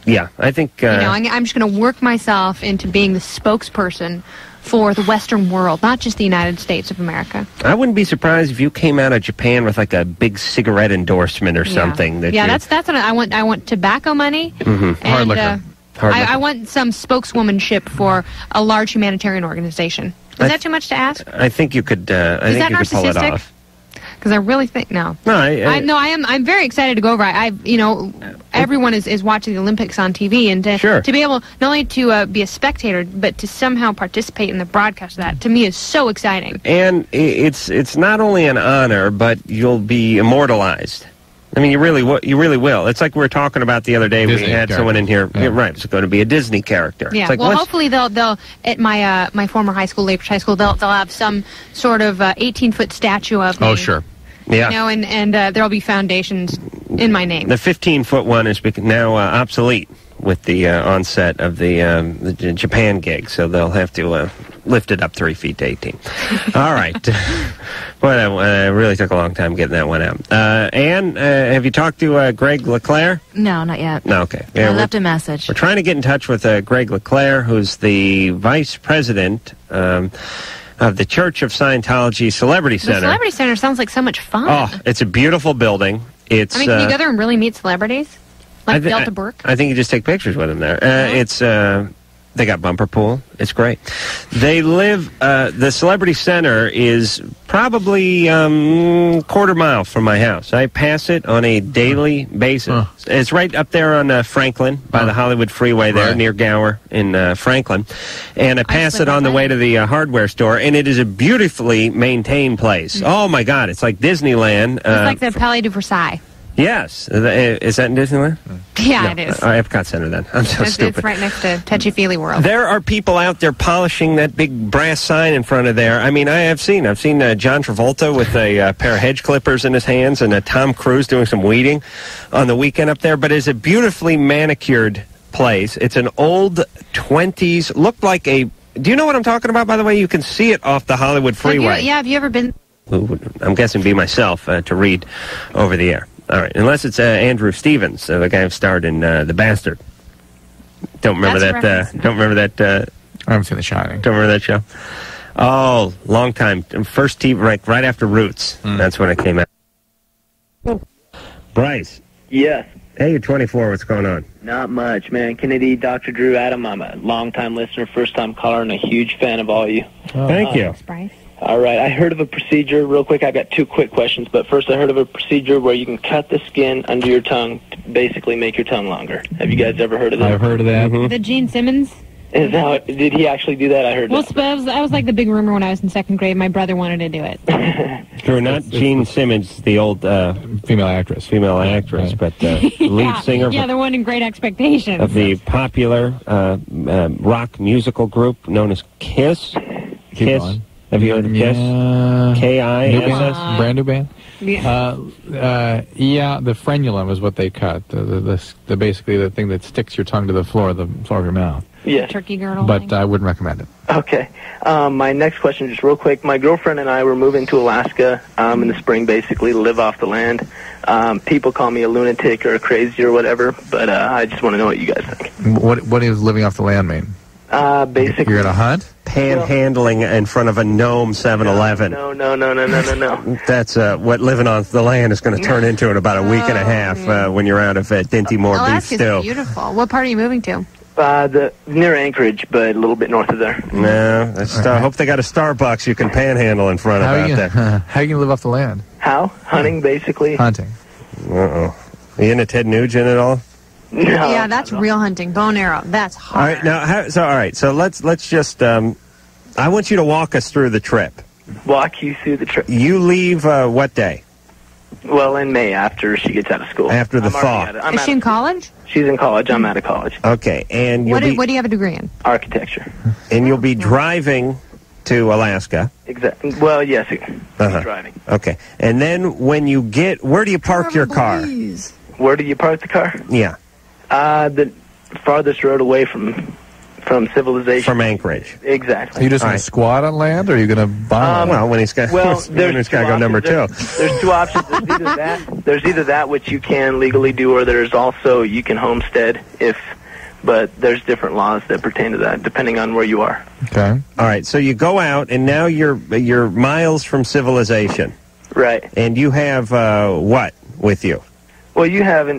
Yeah, I think... I'm just going to work myself into being the spokesperson for the Western world, not just the United States of America. I wouldn't be surprised if you came out of Japan with like a big cigarette endorsement or something. That's what I want. I want tobacco money. Mm-hmm. Hard liquor. I want some spokeswomanship for a large humanitarian organization. Is that too much to ask? I think you could. I think you could pull it off. Because I really think no. No, I'm very excited to go over. Everyone is watching the Olympics on TV, and to be able not only to be a spectator, but to somehow participate in the broadcast of that, to me is so exciting. And it's not only an honor, but you'll be immortalized. I mean, you really will. It's like we were talking about the other day. Disney we had someone in here. Yeah. Right, it's going to be a Disney character. Yeah. It's like, well, hopefully they'll at my former high school, Lake High School, they'll have some sort of 18-foot statue of me. Oh, sure. Yeah. You know, and there'll be foundations in my name. The 15-foot one is now obsolete with the onset of the Japan gig, so they'll have to lift it up 3 feet to 18. All right. Boy, that really took a long time getting that one out. Anne, have you talked to Greg LeClaire? No, not yet. No, okay. I left a message. We're trying to get in touch with Greg LeClaire, who's the vice president of the Church of Scientology Celebrity Center. The Celebrity Center sounds like so much fun. Oh, it's a beautiful building. Can you go there and really meet celebrities? Like Delta Burke? I think you just take pictures with them there. It's they got bumper pool. It's great. They live. The Celebrity Center is probably quarter mile from my house. I pass it on a daily basis. It's right up there on Franklin by the Hollywood Freeway there near Gower in Franklin, and I pass it on the way to the hardware store. And it is a beautifully maintained place. Oh my God, it's like Disneyland. It's like the Palais de Versailles. Yes. Is that in Disneyland? Yeah, no, it is. Epcot Center, then. I'm so stupid. It's right next to Touchy Feely World. There are people out there polishing that big brass sign in front of there. I mean, I've seen John Travolta with a pair of hedge clippers in his hands and Tom Cruise doing some weeding on the weekend up there. But it's a beautifully manicured place. It's an old 20s, looked like a... Do you know what I'm talking about, by the way? You can see it off the Hollywood Freeway. Have you ever been... I'm guessing be myself to read over the air. All right, unless it's Andrew Stevens, the guy who starred in The Bastard. Don't remember that. Don't remember that. I haven't seen The Shining. Don't remember that show. Oh, long time. First TV, right after Roots. That's when it came out. Bryce. Yes. Hey, you're 24. What's going on? Not much, man. Kennedy, Dr. Drew, Adam. I'm a long-time listener, first-time caller, and a huge fan of all you. Thank you. Thanks, Bryce. All right, I heard of a procedure, real quick, I've got 2 quick questions, but first I heard of a procedure where you can cut the skin under your tongue to basically make your tongue longer. Have you guys ever heard of that? I've heard of that. The Gene Simmons? Is that did he actually do that? I heard that. Well, I was like the big rumor when I was in 2nd grade. My brother wanted to do it. True, not Gene Simmons, the old female actress, right. But lead singer the one in Great Expectations. of the popular rock musical group known as Kiss. Kiss. Have you heard of Kiss? K-I-S-S? Brand new band? Yeah. The frenulum is what they cut. The basically the thing that sticks your tongue to the floor of your mouth. Yeah. Turkey girdle. But I wouldn't recommend it. Okay. My next question, just real quick. My girlfriend and I were moving to Alaska in the spring, basically, to live off the land. People call me a lunatic or crazy or whatever, but I just want to know what you guys think. What does living off the land mean? Basically. You're going to hunt? Panhandling in front of a gnome 7-Eleven. No. That's what living on the land is going to turn into in about a week and a half when you're out of Dinty Moore beef stew. Alaska's beautiful. What part are you moving to? Near Anchorage, but a little bit north of there. No, I hope they got a Starbucks you can panhandle in front of out there. How are you going to live off the land? How? Hunting, basically. Hunting. Are you into Ted Nugent at all? No. Yeah, that's real hunting. Bow and arrow. That's hard. All right, now, so let's just, I want you to walk us through the trip. Walk you through the trip. You leave, what day? Well, in May, after she gets out of school. After the thaw. Is she in college? She's in college. I'm out of college. Okay, and what do you have a degree in? Architecture. And you'll be driving to Alaska. Exactly. Well, yes, driving. Okay, and then when you get, where do you park your car? Where do you park the car? Yeah. The farthest road away from civilization. From Anchorage. Exactly. Are you just going to squat on land, or are you going to bomb? When he's got, there's got to go number 2. There's 2 options. There's either that which you can legally do, or there's also you can homestead but there's different laws that pertain to that depending on where you are. Okay. All right. So you go out, and now you're miles from civilization. Right. And you have what with you? Well, you have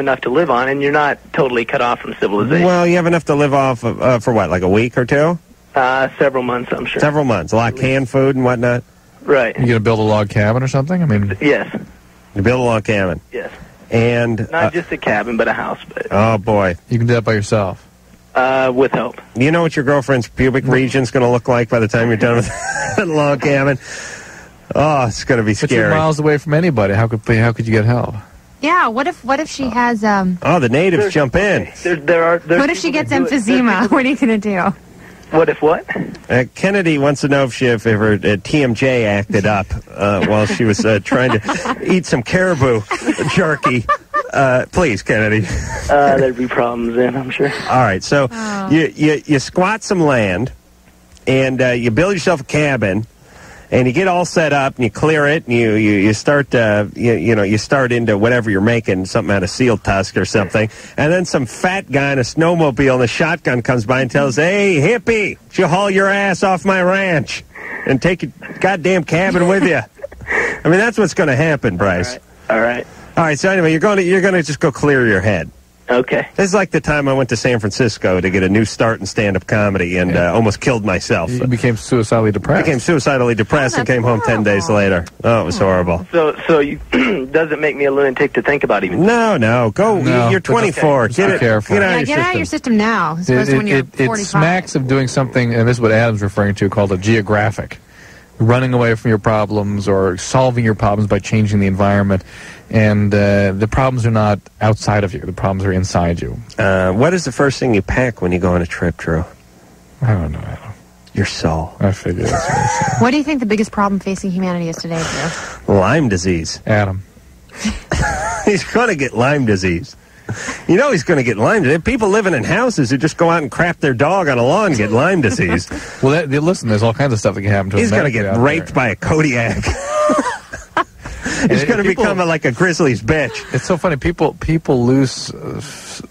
enough to live on, and you're not totally cut off from civilization. Well, you have enough to live off of, for what, like a week or 2? Several months, I'm sure. Several months. A lot of canned food and whatnot? Right. You going to build a log cabin or something? I mean... Yes. You build a log cabin? Yes. And... Not just a cabin, but a house. But oh, boy. You can do that by yourself? With help. You know what your girlfriend's pubic region's going to look like by the time you're done with that log cabin? Oh, it's going to be scary. But you're miles away from anybody. How could you get help? Yeah, what if she has Oh, the natives jump in. what if she gets emphysema? What are you going to do? What if what? Kennedy wants to know if her TMJ acted up while she was trying to eat some caribou jerky. Please, Kennedy. There'd be problems then, I'm sure. All right, so you squat some land, and you build yourself a cabin, and you get all set up, and you clear it, and you start you start into whatever you're making, something out of seal tusk or something, and then some fat guy in a snowmobile and a shotgun comes by and tells, "Hey, hippie, you haul your ass off my ranch and take your goddamn cabin with you." I mean, that's what's going to happen, Bryce. All right. All right. So anyway, you're going to just go clear your head. Okay. This is like the time I went to San Francisco to get a new start in stand-up comedy and almost killed myself. You became suicidally depressed. And came home 10 days later. Oh, it was horrible. So you doesn't make me a lunatic to think about even. No. Go. No, you're 24. Okay. Be careful. Get out of your system now. As opposed to when you're 45. It smacks of doing something, and this is what Adam's referring to, called a geographic. Running away from your problems or solving your problems by changing the environment. And the problems are not outside of you. The problems are inside you. What is the first thing you pack when you go on a trip, Drew? I don't know, Adam. Your soul. I figured that's what I said. What do you think the biggest problem facing humanity is today, Drew? Lyme disease. Adam. He's going to get Lyme disease. You know he's going to get Lyme disease. People living in houses who just go out and crap their dog on a lawn and get Lyme disease. Well, listen, there's all kinds of stuff that can happen to him. He's going to get raped by a Kodiak. He's going to become like a Grizzly's bitch. It's so funny. People lose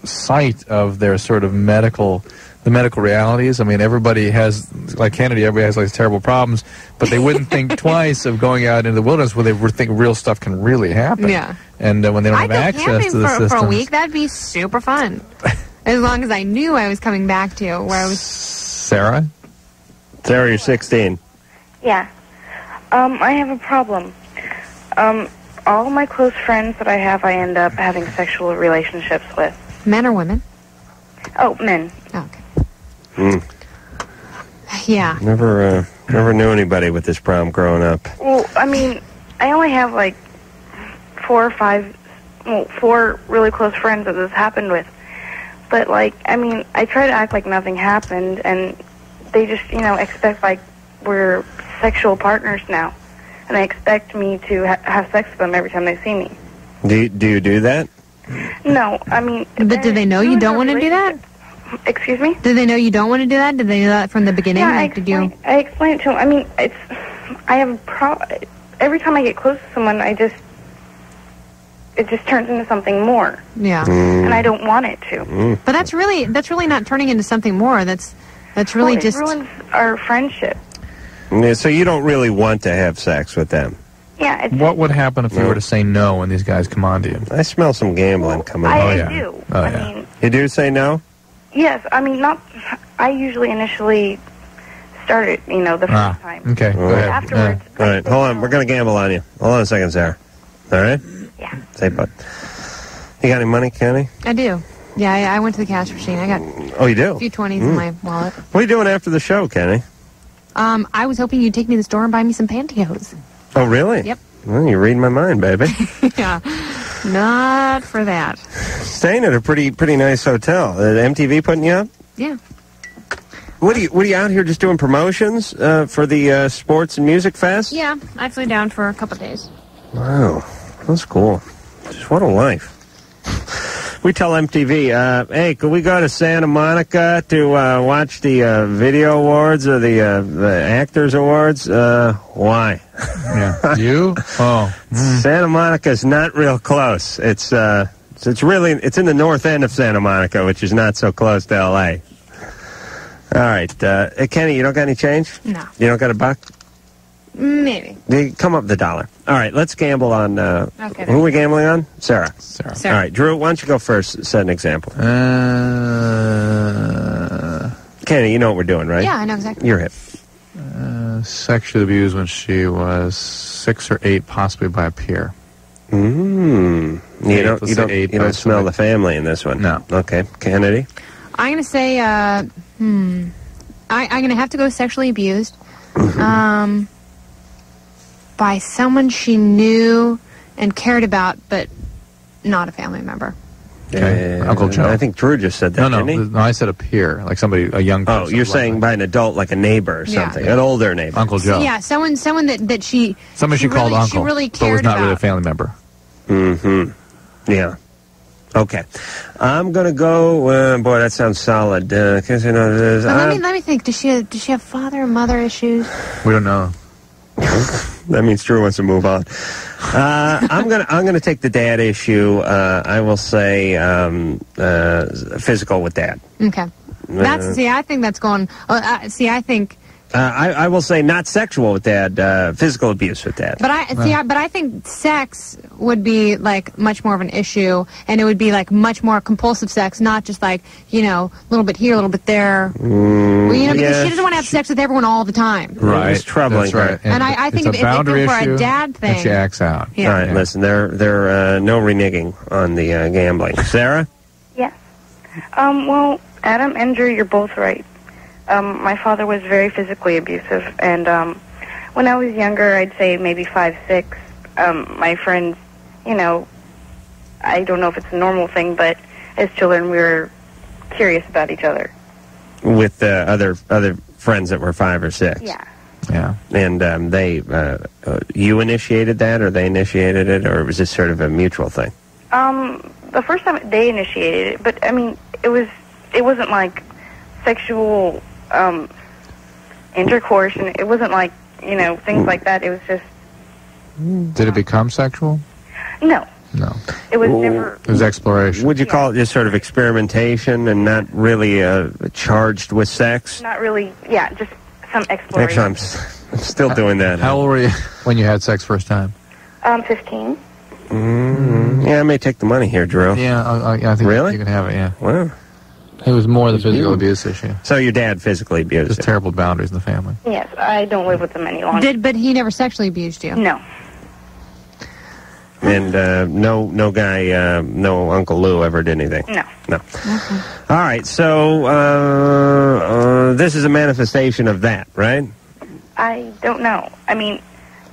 sight of their sort of medical realities. I mean, everybody has, like Kennedy, everybody has like terrible problems, but they wouldn't think twice of going out into the wilderness where they would think real stuff can really happen. Yeah. And when they don't have access to the system. For a week, that'd be super fun. As long as I knew I was coming back to where I was. Sarah, you're 16. Yeah. I have a problem. All my close friends that I have, I end up having sexual relationships with. Men or women? Oh, men. Okay. Yeah. Never knew anybody with this problem growing up. Well, I mean, I only have like 4 really close friends that this happened with. But like, I mean, I try to act like nothing happened, and they just, expect like we're sexual partners now. And they expect me to have sex with them every time they see me. Do you do that? No, I mean... But do they know you don't want to do that? Excuse me? Did they know you don't want to do that? Did they know that from the beginning? Yeah, I explained it to them. I mean, I have a problem. Every time I get close to someone, it just turns into something more. Yeah. And I don't want it to. But that's really not turning into something more. That's really it ruins our friendship. Yeah, so you don't really want to have sex with them? Yeah. What would happen if you were to say no when these guys come on to you? I smell some gambling coming on. I do. Oh, I mean, you do say no? Yes. I mean, I usually initially start it, the first time. Okay, go ahead. Afterwards. All right, hold on. We're going to gamble on you. Hold on a second, Sarah. All right? Yeah. Say, bud. You got any money, Kenny? I do. Yeah, I went to the cash machine. I got you do? a few 20s in my wallet. What are you doing after the show, Kenny? I was hoping you'd take me to the store and buy me some pantyhose. Oh, really? Yep. Well, you're reading my mind, baby. Yeah. Not for that. Staying at a pretty nice hotel. MTV putting you up? Yeah. What are you out here just doing promotions for the Sports and Music Fest? Yeah, I flew down for a couple days. Wow, that's cool. Just what a life. We tell MTV, hey, could we go to Santa Monica to watch the Video Awards or the Actors Awards? Why? Yeah. You? Oh. Santa Monica's not real close. It's in the north end of Santa Monica, which is not so close to L.A. All right. Kenny, you don't got any change? No. You don't got a buck? Maybe. Come up with $1. All right, let's gamble on... okay, who are we gambling on? Sarah. Sarah. All right, Drew, why don't you go first, set an example. Kenny, you know what we're doing, right? Yeah, I know exactly. You're hip. Sexually abused when she was 6 or 8, possibly by a peer. You don't smell the family in this one. No. Okay, Kennedy? I'm going to say, I'm going to have to go sexually abused. By someone she knew and cared about, but not a family member. Okay. Uncle Joe. I think Drew just said that, didn't he? No, I said a peer, like somebody, a young person. Oh, you're saying by an adult, like a neighbor or something, an older neighbor. Uncle Joe. Yeah, someone that she... Somebody she called really, uncle, she really but cared was not about. really a family member. Mm-hmm. Yeah. Okay. I'm going to go... boy, that sounds solid. Let me think. Does she have father and mother issues? We don't know. That means Drew wants to move on. I'm gonna take the dad issue. I will say physical with dad. Okay. I think that's going. I think. I will say not sexual with dad, physical abuse with dad. But I think sex would be like much more of an issue, and it would be like much more compulsive sex, not just like a little bit here, a little bit there. Because she doesn't want to have sex with everyone all the time. Right, it's troubling. That's right. And I think if it were a dad thing, and she acts out. Yeah. All right, listen, there no reneging on the gambling. Sarah? Yes. Well, Adam and Drew, you're both right. My father was very physically abusive, and when I was younger, I'd say maybe 5, 6, my friends, I don't know if it's a normal thing, but as children, we were curious about each other. With other friends that were 5 or 6? Yeah. Yeah. And you initiated that, or they initiated it, or was this sort of a mutual thing? The first time they initiated it, but, I mean, it wasn't like sexual intercourse, and it wasn't like, things like that. It was just... Did it become sexual? No. No. It was never... It was exploration. Would you call it just sort of experimentation and not really charged with sex? Not really, just some exploration. Actually, I'm still doing that. How old were you when you had sex first time? 15. Yeah, I may take the money here, Drew. Yeah, I think really? You can have it, yeah. Well... It was more the physical abuse issue. So your dad physically abused Just terrible boundaries in the family. Yes, I don't live with him any longer. But he never sexually abused you? No. And no guy, no Uncle Lou ever did anything? No. Okay. All right, so this is a manifestation of that, right? I don't know. I mean,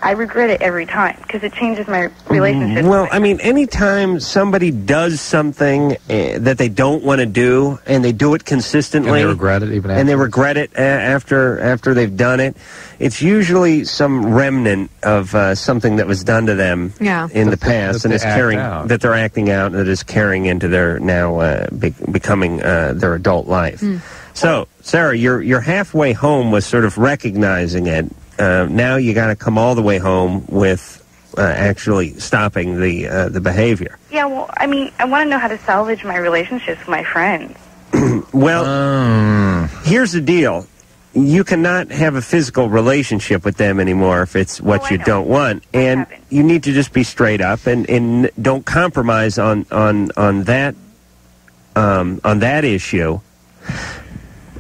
I regret it every time because it changes my relationship. Well, I mean, anytime somebody does something that they don't want to do, and they do it consistently, and they regret it even after, and they regret it after they've done it, it's usually some remnant of something that was done to them in the past, and that they're acting out, that is carrying into their now becoming their adult life. So, Sarah, you're halfway home with sort of recognizing it. Now you got to come all the way home with actually stopping the behavior. Yeah, well, I mean, I want to know how to salvage my relationships with my friends. Well, here's the deal. You cannot have a physical relationship with them anymore if it's what you don't want. And you need to just be straight up and don't compromise on that issue.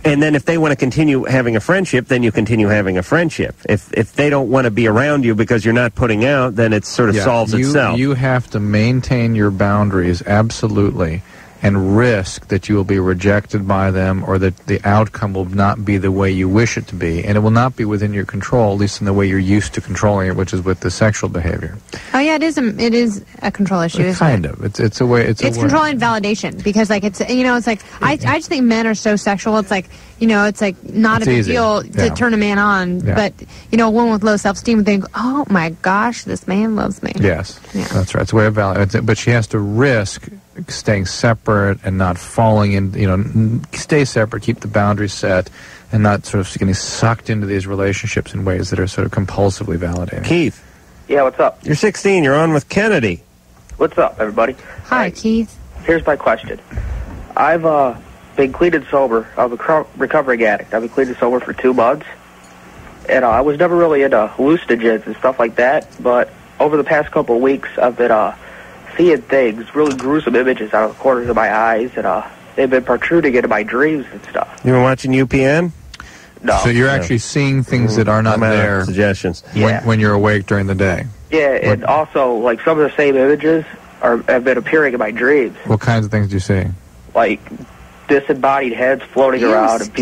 And then if they want to continue having a friendship, then you continue having a friendship. If they don't want to be around you because you're not putting out, then it sort of solves itself. You have to maintain your boundaries, absolutely, and risk that you will be rejected by them, or that the outcome will not be the way you wish it to be, and it will not be within your control, at least in the way you're used to controlling it, which is with the sexual behavior. Oh yeah, it is a control issue. Isn't Kind it? of. It's a way. It's control and validation, because like it's it's like I just think men are so sexual. It's like it's like not a big deal to turn a man on, but a woman with low self-esteem would think, oh my gosh, this man loves me. Yes, that's right. It's a way of validation, but she has to risk staying separate and not falling in. Stay separate, keep the boundaries set, and not sort of getting sucked into these relationships in ways that are sort of compulsively validating. Keith. Yeah, what's up? You're 16. You're on with Kennedy. What's up, everybody? Hi, Keith. Here's my question. I've been clean and sober. I'm a recovering addict. I've been clean and sober for 2 months. And I was never really into hallucinogens and stuff like that. But over the past couple of weeks, I've been seeing things, really gruesome images out of the corners of my eyes. And they've been protruding into my dreams and stuff. You been watching UPN? No. So you're actually seeing things that are not there. Suggestions. When you're awake during the day. Yeah, and also, like, some of the same images have been appearing in my dreams. What kinds of things do you see? Like disembodied heads floating around and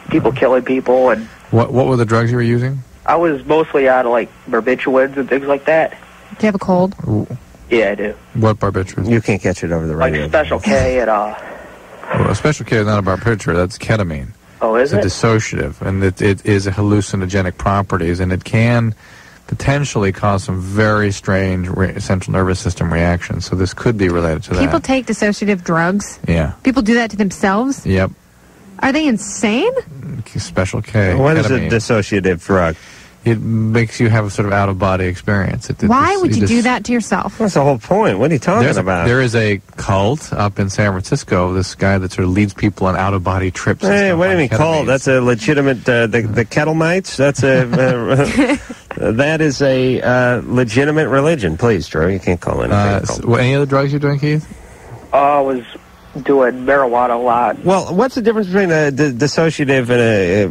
people killing people. And what were the drugs you were using? I was mostly out of like barbiturates and things like that. Do you have a cold? Ooh. Yeah, I do. What barbiturate? You can't catch it over the radio. Like Special K at all. Well, Special K is not a barbiturate. That's ketamine. Oh, is it? It's a dissociative, and it is a hallucinogenic properties, and it can potentially cause some very strange central nervous system reactions. So this could be related to that. People take dissociative drugs? Yeah. People do that to themselves? Yep. Are they insane? Special K. What ketamine. is a dissociative drug? It makes you have a sort of out-of-body experience. Why would you do that to yourself? That's the whole point. What are you talking about? There is a cult up in San Francisco, this guy that sort of leads people on out-of-body trips. Hey, what do you mean cult? That's a legitimate, the kettle mites? That's a, that is a legitimate religion. Please, Drew, you can't call anything any other drugs you're doing, Keith? I was doing marijuana a lot. Well, what's the difference between a dissociative and a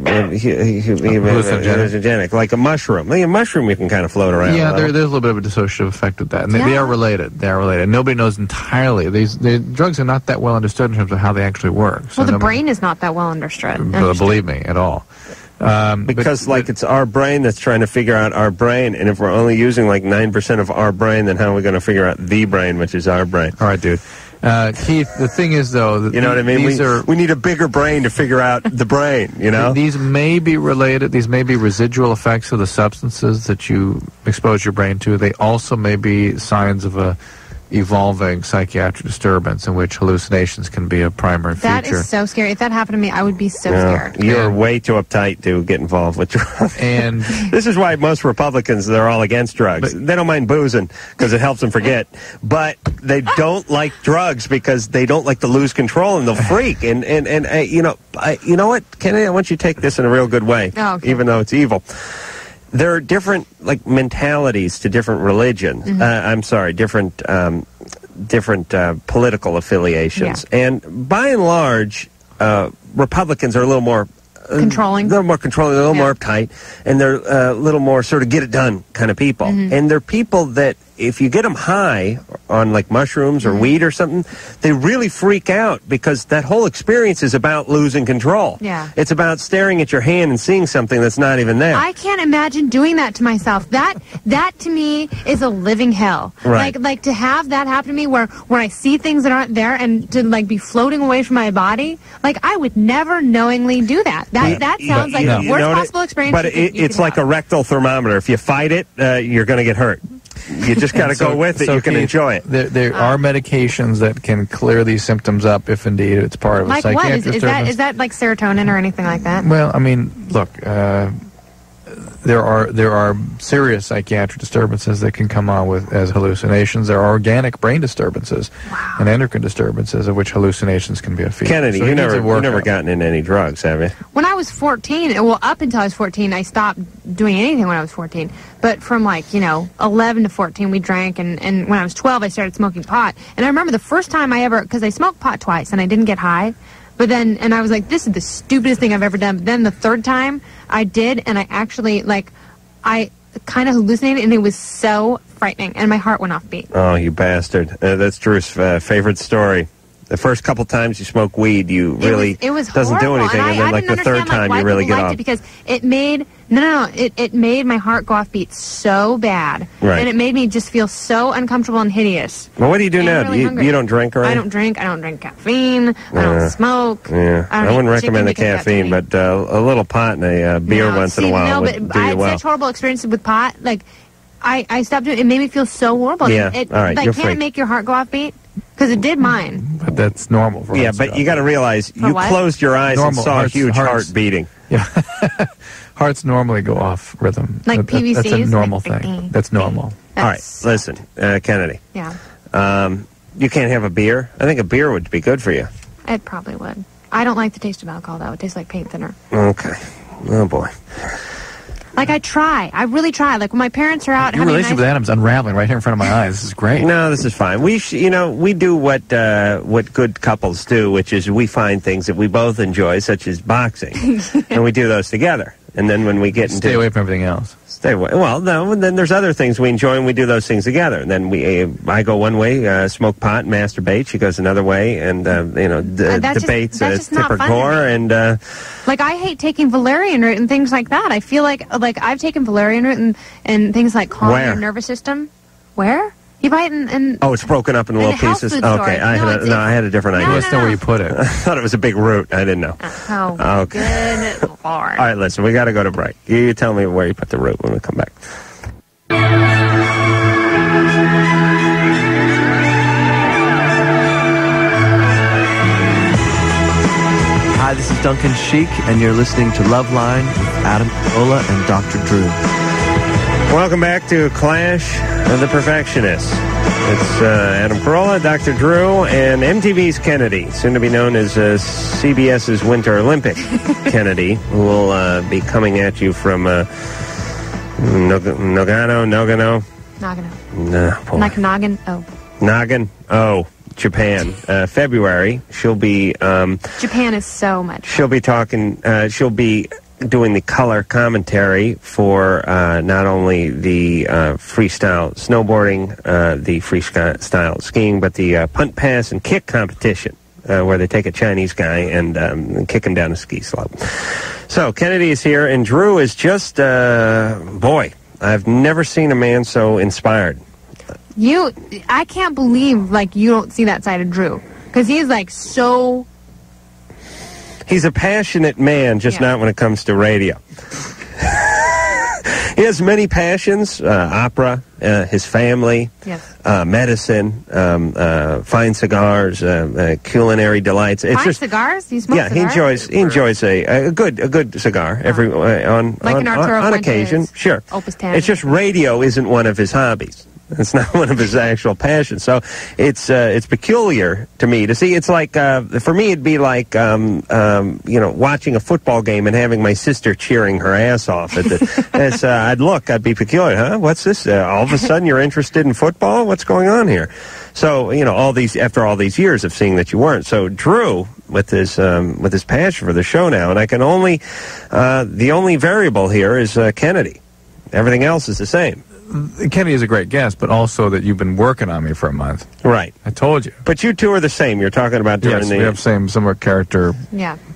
hallucinogenic? Like a mushroom. Like a mushroom you can kind of float around. Yeah, there's a little bit of a dissociative effect with that. And they are related. They are related. Nobody knows entirely. The drugs are not that well understood in terms of how they actually work. So well, the brain is not that well understood. Believe me, at all. Because it's our brain that's trying to figure out our brain, and if we're only using like 9% of our brain, then how are we going to figure out the brain, which is our brain? All right, dude. Keith, the thing is, though, that you know what I mean? We need a bigger brain to figure out the brain, you know? These may be related. These may be residual effects of the substances that you expose your brain to. They also may be signs of a evolving psychiatric disturbance in which hallucinations can be a primary feature. That is so scary. If that happened to me, I would be so scared. You're way too uptight to get involved with drugs. And this is why most Republicans, they're all against drugs. They don't mind boozing because it helps them forget. But they don't like drugs because they don't like to lose control and they'll freak. And you know what, Kennedy, I want you to take this in a real good way, even though it's evil. There are different mentalities to different religions. Different political affiliations. Yeah. And by and large, Republicans are a little more controlling. They're more controlling, they're a little more uptight, and they're a little more sort of get it done kind of people. And they're people that if you get them high on like mushrooms or weed or something, they really freak out because that whole experience is about losing control. Yeah. It's about staring at your hand and seeing something that's not even there. I can't imagine doing that to myself. That to me is a living hell. Right. Like to have that happen to me where I see things that aren't there and to like be floating away from my body. Like I would never knowingly do that. That sounds like the worst possible experience. But it's like a rectal thermometer. If you fight it, you're going to get hurt. You just got to go with it. You can enjoy it. There are medications that can clear these symptoms up if indeed it's part of a psychiatric disturbance. Is that like serotonin or anything like that? Well, I mean, look, there are serious psychiatric disturbances that can come on with as hallucinations. There are organic brain disturbances and endocrine disturbances of which hallucinations can be a feature. Kennedy, you never gotten into any drugs, have you? When I was 14, well, up until I was 14, I stopped doing anything when I was 14. But from 11 to 14, we drank, and when I was 12, I started smoking pot. And I remember the first time because I smoked pot twice, and I didn't get high. But then, and I was like, this is the stupidest thing I've ever done. But then the third time I did, and I actually, I kind of hallucinated, and it was so frightening, and my heart went off beat. Oh, you bastard. That's Drew's favorite story. The first couple times you smoke weed, it was doesn't do anything, and then the third time you really get off. It because it made it made my heart go off beat so bad, and it made me just feel so uncomfortable and hideous. Well, what do you do now? Really you don't drink, or anything? I don't drink caffeine. I don't smoke. Yeah, I wouldn't recommend the caffeine, but a little pot and a beer once in a while would do you well. I had such horrible experiences with pot. I stopped doing it. It made me feel so horrible. Yeah, all right, you're can't it make your heart go off beat? Because it did mine. But that's normal for us. Yeah, but you got to realize you closed your eyes and saw a huge heart beating. Yeah. Hearts normally go off rhythm. Like PVCs? That's a normal thing. That's normal. All right, listen, Kennedy. Yeah. You can't have a beer? I think a beer would be good for you. It probably would. I don't like the taste of alcohol, though. It tastes like paint thinner. Okay. Oh, boy. I try. I really try. When my parents are out. Your relationship with Adam's unraveling right here in front of my eyes. This is great. No, this is fine. We do what good couples do, which is we find things that we both enjoy, such as boxing, and we do those together. And then when we get stay away from everything else. Stay away. Well, no. And then there's other things we enjoy, and we do those things together. And then I go one way, smoke pot, and masturbate. She goes another way, and debates Tipper Gore, and I hate taking valerian root and things like that. I feel like I've taken valerian root and things like calming your nervous system. Where? You buy it in Oh, it's broken up in little pieces? Okay, I had a different idea. You must know where you put it. I thought it was a big root. I didn't know. Oh, okay. Good Lord. All right, listen, we got to go to break. You tell me where you put the root when we come back. Hi, this is Duncan Sheik, and you're listening to Loveline with Adam Carolla and Dr. Drew. Welcome back to Clash of the Perfectionists. It's Adam Carolla, Dr. Drew, and MTV's Kennedy, soon to be known as CBS's Winter Olympic Kennedy, who will be coming at you from Nagano. Noggin. Oh, Japan. February. She'll be... Japan is so much fun. She'll be talking... she'll be doing the color commentary for not only the freestyle snowboarding, the freestyle skiing, but the punt, pass, and kick competition, where they take a Chinese guy and kick him down a ski slope. So Kennedy is here, and Drew is just, boy, I've never seen a man so inspired. I can't believe, you don't see that side of Drew. Because he's, so... He's a passionate man, just not when it comes to radio. He has many passions, opera, his family, medicine, fine cigars, culinary delights. It's fine cigars? You smoke he cigars? enjoys a good cigar every on occasion. Sure. Opus 10. It's just radio isn't one of his hobbies. It's not one of his actual passions. So it's peculiar to me to see. It's like, for me, it'd be like, watching a football game and having my sister cheering her ass off. I'd be peculiar. Huh? What's this? All of a sudden you're interested in football? What's going on here? So, after all these years of seeing that you weren't. So Drew, with his passion for the show now, and the only variable here is Kennedy. Everything else is the same. Kenny is a great guest, but also that you've been working on me for a month. Right. I told you. But you two are the same. You're talking about during we have similar character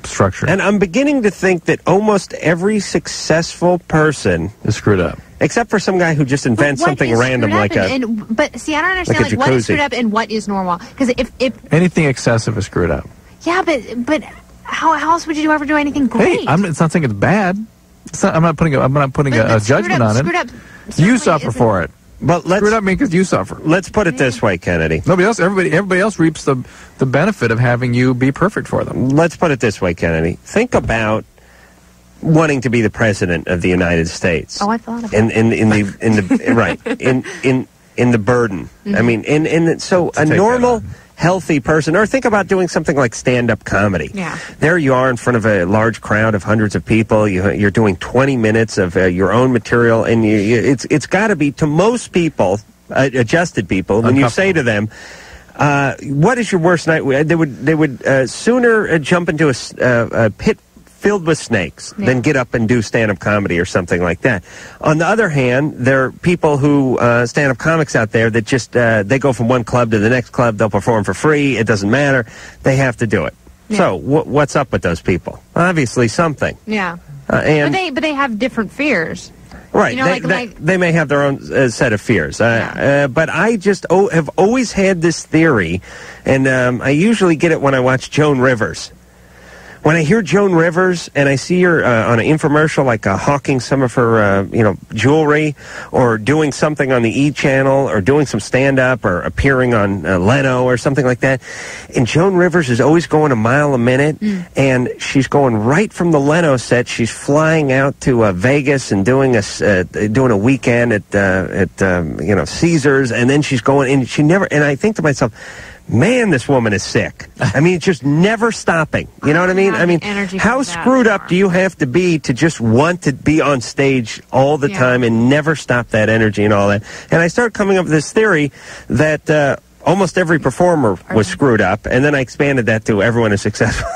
structure. And I'm beginning to think that almost every successful person is screwed up. Except for some guy who just invents something random but see, I don't understand what is screwed up and what is normal. Because if anything excessive is screwed up. Yeah, but how else would you ever do anything great? Hey, it's not saying it's bad. I'm not putting a judgment on it. You suffer for it. But screwed up because you suffer. Let's put it this way, Kennedy. Everybody else reaps the benefit of having you be perfect for them. Let's put it this way, Kennedy. Think about wanting to be the president of the United States. Oh, I thought about in the right in the burden. Mm-hmm. I mean, so a normal, healthy person, or think about doing something like stand-up comedy. Yeah. There you are in front of a large crowd of hundreds of people. You're doing 20 minutes of your own material, and it's got to be, to most people, adjusted people, when you say to them, what is your worst night? They would sooner jump into a pit filled with snakes than get up and do stand-up comedy or something like that. On the other hand, there are people who, stand-up comics out there that just, they go from one club to the next club, they'll perform for free, it doesn't matter, they have to do it. Yeah. So, what's up with those people? Obviously something. Yeah. But they have different fears. Right. They may have their own set of fears. But I just have always had this theory, and I usually get it when I watch Joan Rivers. When I hear Joan Rivers and I see her on an infomercial, like hawking some of her, jewelry, or doing something on the E! channel, or doing some stand-up, or appearing on Leno or something like that, and Joan Rivers is always going a mile a minute, and she's going right from the Leno set. She's flying out to Vegas and doing a weekend at Caesars, and then she's going, and she never. And I think to myself, man, this woman is sick. I mean, it's just never stopping. You know what I mean? I mean, how screwed up do you have to be to just want to be on stage all the time and never stop that energy and all that? And I started coming up with this theory that almost every performer was screwed up, and then I expanded that to everyone is successful.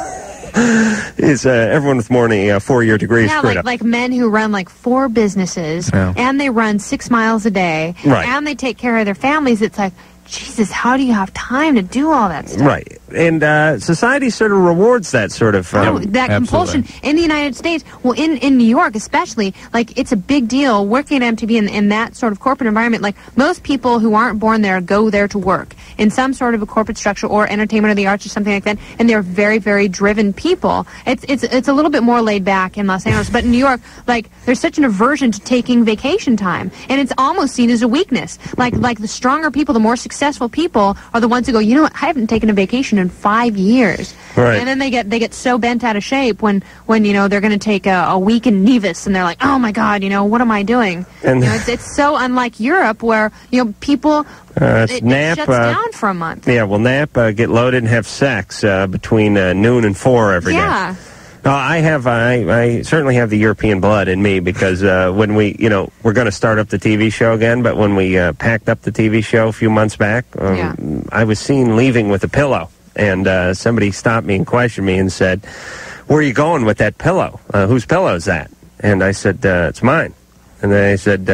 Is everyone with more than a 4-year degree screwed up. Like men who run 4 businesses, and they run 6 miles a day, and they take care of their families. It's like, Jesus, how do you have time to do all that stuff? Right. And society sort of rewards that sort of... that compulsion. In the United States, well, in New York especially, like, it's a big deal working at MTV in that sort of corporate environment. Like, most people who aren't born there go there to work in some sort of a corporate structure or entertainment or the arts or something like that, and they're very, very driven people. It's a little bit more laid back in Los Angeles, but in New York, like, there's such an aversion to taking vacation time, and it's almost seen as a weakness. Like the stronger people, the more successful people are the ones who go, you know what, I haven't taken a vacation in 5 years. Right. And then they get so bent out of shape when you know, they're going to take a week in Nevis, and they're like, oh my God, you know, what am I doing? And you know, it's so unlike Europe where, you know, people it shuts down for a month. Yeah, well, nap, get loaded, and have sex between noon and 4 every day. Yeah. I certainly have the European blood in me because when we, you know, we're going to start up the TV show again, but when we packed up the TV show a few months back, I was seen leaving with a pillow, and somebody stopped me and questioned me and said, where are you going with that pillow? Whose pillow is that? And I said, it's mine. And they said,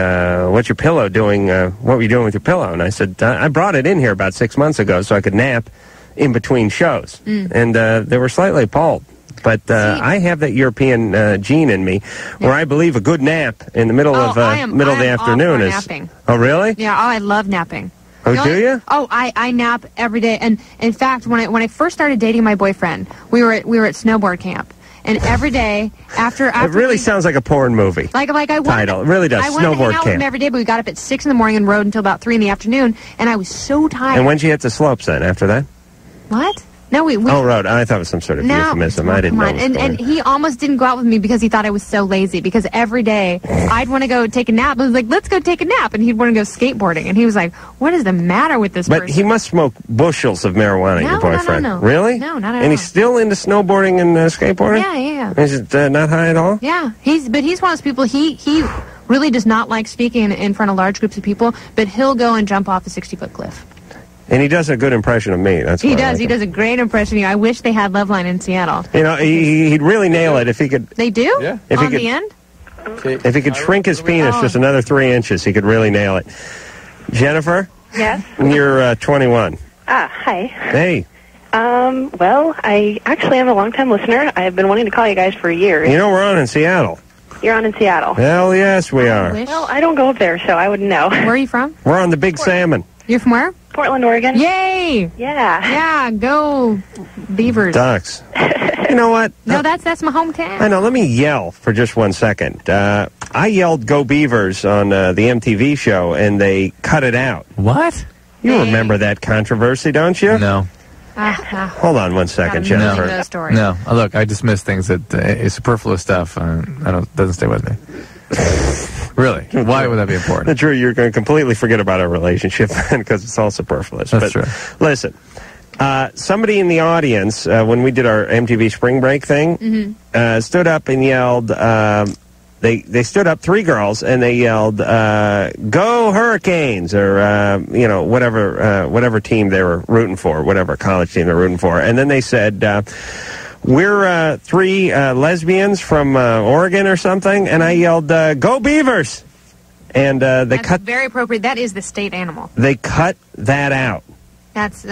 what's your pillow doing? What were you doing with your pillow? And I said, I brought it in here about 6 months ago so I could nap in between shows. And they were slightly appalled. But I have that European gene in me, where I believe a good nap in the middle of the afternoon is. Napping. Oh, really? Yeah. Oh, I love napping. Oh, do you? Oh, I nap every day. And in fact, when I first started dating my boyfriend, we were at snowboard camp, and every day after it really sounds like a porn movie. Like I wanted, title. It really does. I wanted Snowboard to hang out with him camp. every day, but we got up at 6 in the morning and rode until about 3 in the afternoon, and I was so tired. And when'd you hit the slopes then? After that? What? No, we rode. I thought it was some sort of euphemism. I didn't know. And he almost didn't go out with me because he thought I was so lazy. Because every day I'd want to go take a nap. I was like, let's go take a nap. And he'd want to go skateboarding. And he was like, what is the matter with this person? But he must smoke bushels of marijuana, your boyfriend. No. Really? No, not at all. And he's still into snowboarding and skateboarding? Yeah. Is it not high at all? Yeah. He's one of those people, he really does not like speaking in front of large groups of people, but he'll go and jump off a 60-foot cliff. And he does a good impression of me. That's he does. He does a great impression of you. I wish they had Loveline in Seattle. You know, he'd really nail it if he could. They do? Yeah. If On he could, the end? If he could shrink his penis just another 3 inches, he could really nail it. Jennifer? Yes? You're 21. Hi. Hey. Well, I actually am a long-time listener. I've been wanting to call you guys for years. You know, we're on in Seattle. You're on in Seattle? Hell yes, we are. Well, I don't go up there, so I wouldn't know. Where are you from? We're on the Big Salmon. You're from where? Portland, Oregon. Yay! Yeah. Yeah, go Beavers. Ducks. You know what? No, that's my hometown. I know. Let me yell for just 1 second. I yelled "Go Beavers" on the MTV show, and they cut it out. What? You remember that controversy, don't you? No. Hold on 1 second, Jennifer. No. Look, I dismiss things that is superfluous stuff. Doesn't stay with me. Really? Why would that be important? Drew, you're going to completely forget about our relationship because it's all superfluous. That's true. Listen, somebody in the audience, when we did our MTV Spring Break thing, stood up and yelled, they stood up, 3 girls, and they yelled, "Go Hurricanes," or, whatever team they were rooting for, whatever college team they're rooting for. And then they said, we're 3 lesbians from Oregon or something, and I yelled, "Go Beavers!" And that's very appropriate. That is the state animal. They cut that out. That's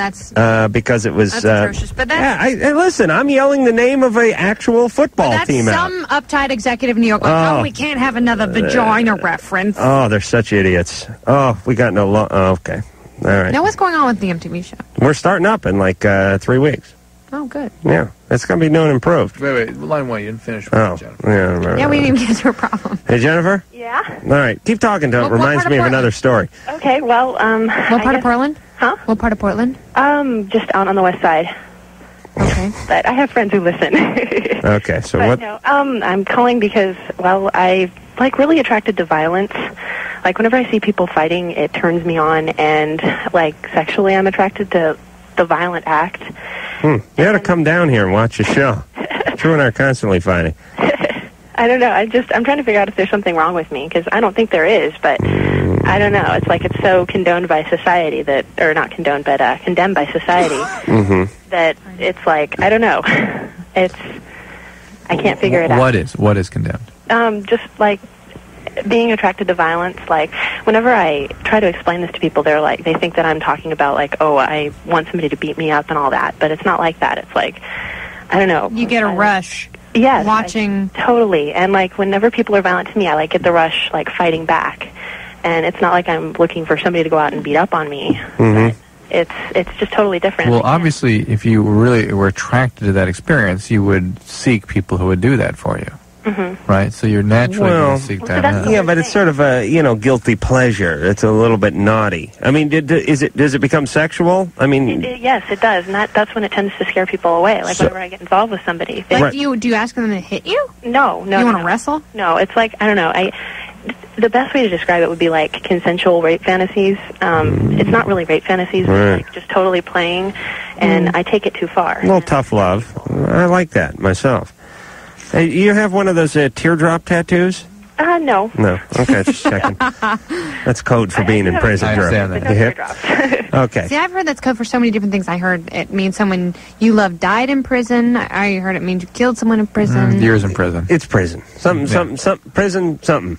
because it was that's atrocious. But that's, listen, I'm yelling the name of an actual football team out. Some uptight executive in New York. Like, we can't have another vagina reference. Oh, they're such idiots. Oh, we got no. Okay, all right. Now, what's going on with the MTV show? We're starting up in like 3 weeks. Oh, good. Yeah, it's going to be new and improved. Wait, line 1, you didn't finish with Jennifer. Yeah, we didn't even get to her problem. Hey, Jennifer? Yeah? All right, keep talking to it. Reminds me of another story. Okay, well, what part of Portland? Huh? What part of Portland? Just on the west side. Okay. But I have friends who listen. Okay, so but what? No, I'm calling because, well, I really attracted to violence. Like, whenever I see people fighting, it turns me on, and, like, sexually I'm attracted to the violent act. You ought to come down here and watch the show. Drew and I are constantly fighting. I don't know. I'm trying to figure out if there's something wrong with me, because I don't think there is, but I don't know. It's like it's so condoned by society or not condoned, but condemned by society that it's like, I don't know. I can't figure it out. What is condemned? Just like being attracted to violence, like, whenever I try to explain this to people, they're like, they think that I'm talking about, like, oh, I want somebody to beat me up and all that, but it's not like that. It's like, I don't know. You get a rush. Yes. Watching. Totally. And, like, whenever people are violent to me, I, like, get the rush, like, fighting back. And it's not like I'm looking for somebody to go out and beat up on me. Mm-hmm. It's just totally different. Well, obviously, if you really were attracted to that experience, you would seek people who would do that for you. Mm-hmm. Right? So you're naturally going to seek that out. Yeah, but it's sort of a, guilty pleasure. It's a little bit naughty. I mean, does it become sexual? I mean... Yes, it does. And that's when it tends to scare people away. Like, whenever I get involved with somebody. Like, do you ask them to hit you? No. You want to wrestle? No, it's like, I don't know. The best way to describe it would be like consensual rape fantasies. It's not really rape fantasies. It's like just totally playing, and I take it too far. A little tough love. I like that myself. Hey, you have one of those teardrop tattoos? No. No. Okay, just checking. That's code for being in prison. I understand that. Hip? Okay. See, I've heard that's code for so many different things. I heard it means someone you love died in prison. I heard it means you killed someone in prison. Years in prison. It's prison. Something, prison, something.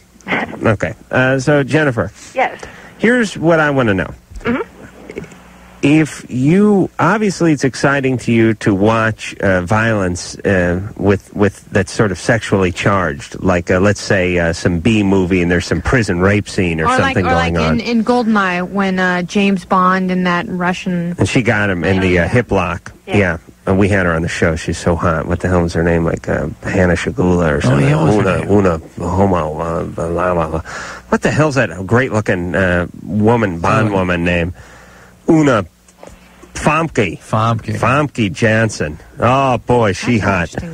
Okay. So, Jennifer. Yes. Here's what I want to know. If you, obviously it's exciting to you to watch violence with that's sort of sexually charged, like let's say some B movie and there's some prison rape scene or something going on. Like in Goldeneye when James Bond and that Russian... And she got him in the hip lock. Yeah. And we had her on the show. She's so hot. What the hell was her name? Like Hannah Shagula or something. Una Homo. What the hell's that great-looking Bond woman name? Una Famke Janssen. Oh, boy, she hot. All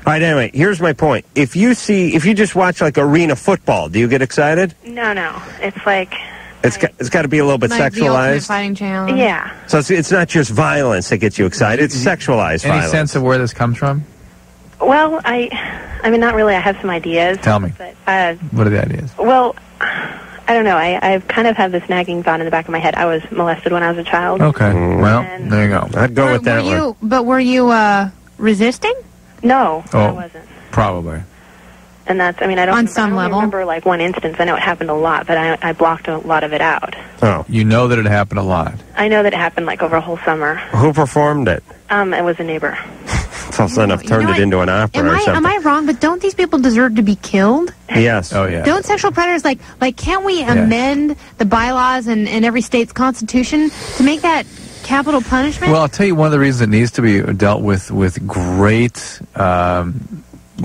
right, anyway, here's my point. If you just watch, like, arena football, do you get excited? No. It's like... It's got to be a little bit like sexualized. The Ultimate Fighting Challenge. Yeah. So it's not just violence that gets you excited. It's sexualized violence. Any sense of where this comes from? Well, I mean, not really. I have some ideas. Tell me. But, what are the ideas? Well, I don't know. I've kind of had this nagging thought in the back of my head. I was molested when I was a child. Okay. Well, there you go. I'd go with that one. But were you resisting? No, I wasn't. Probably. And that's, I mean, I don't remember like one instance. I know it happened a lot, but I blocked a lot of it out. Oh. You know that it happened a lot? I know that it happened like over a whole summer. Who performed it? It was a neighbor. Close enough turned it into an opera or something. Am I wrong? But don't these people deserve to be killed? Yes. Oh, yeah. Don't sexual predators, like can't we amend the bylaws and every state's constitution to make that capital punishment? Well, I'll tell you one of the reasons it needs to be dealt with great...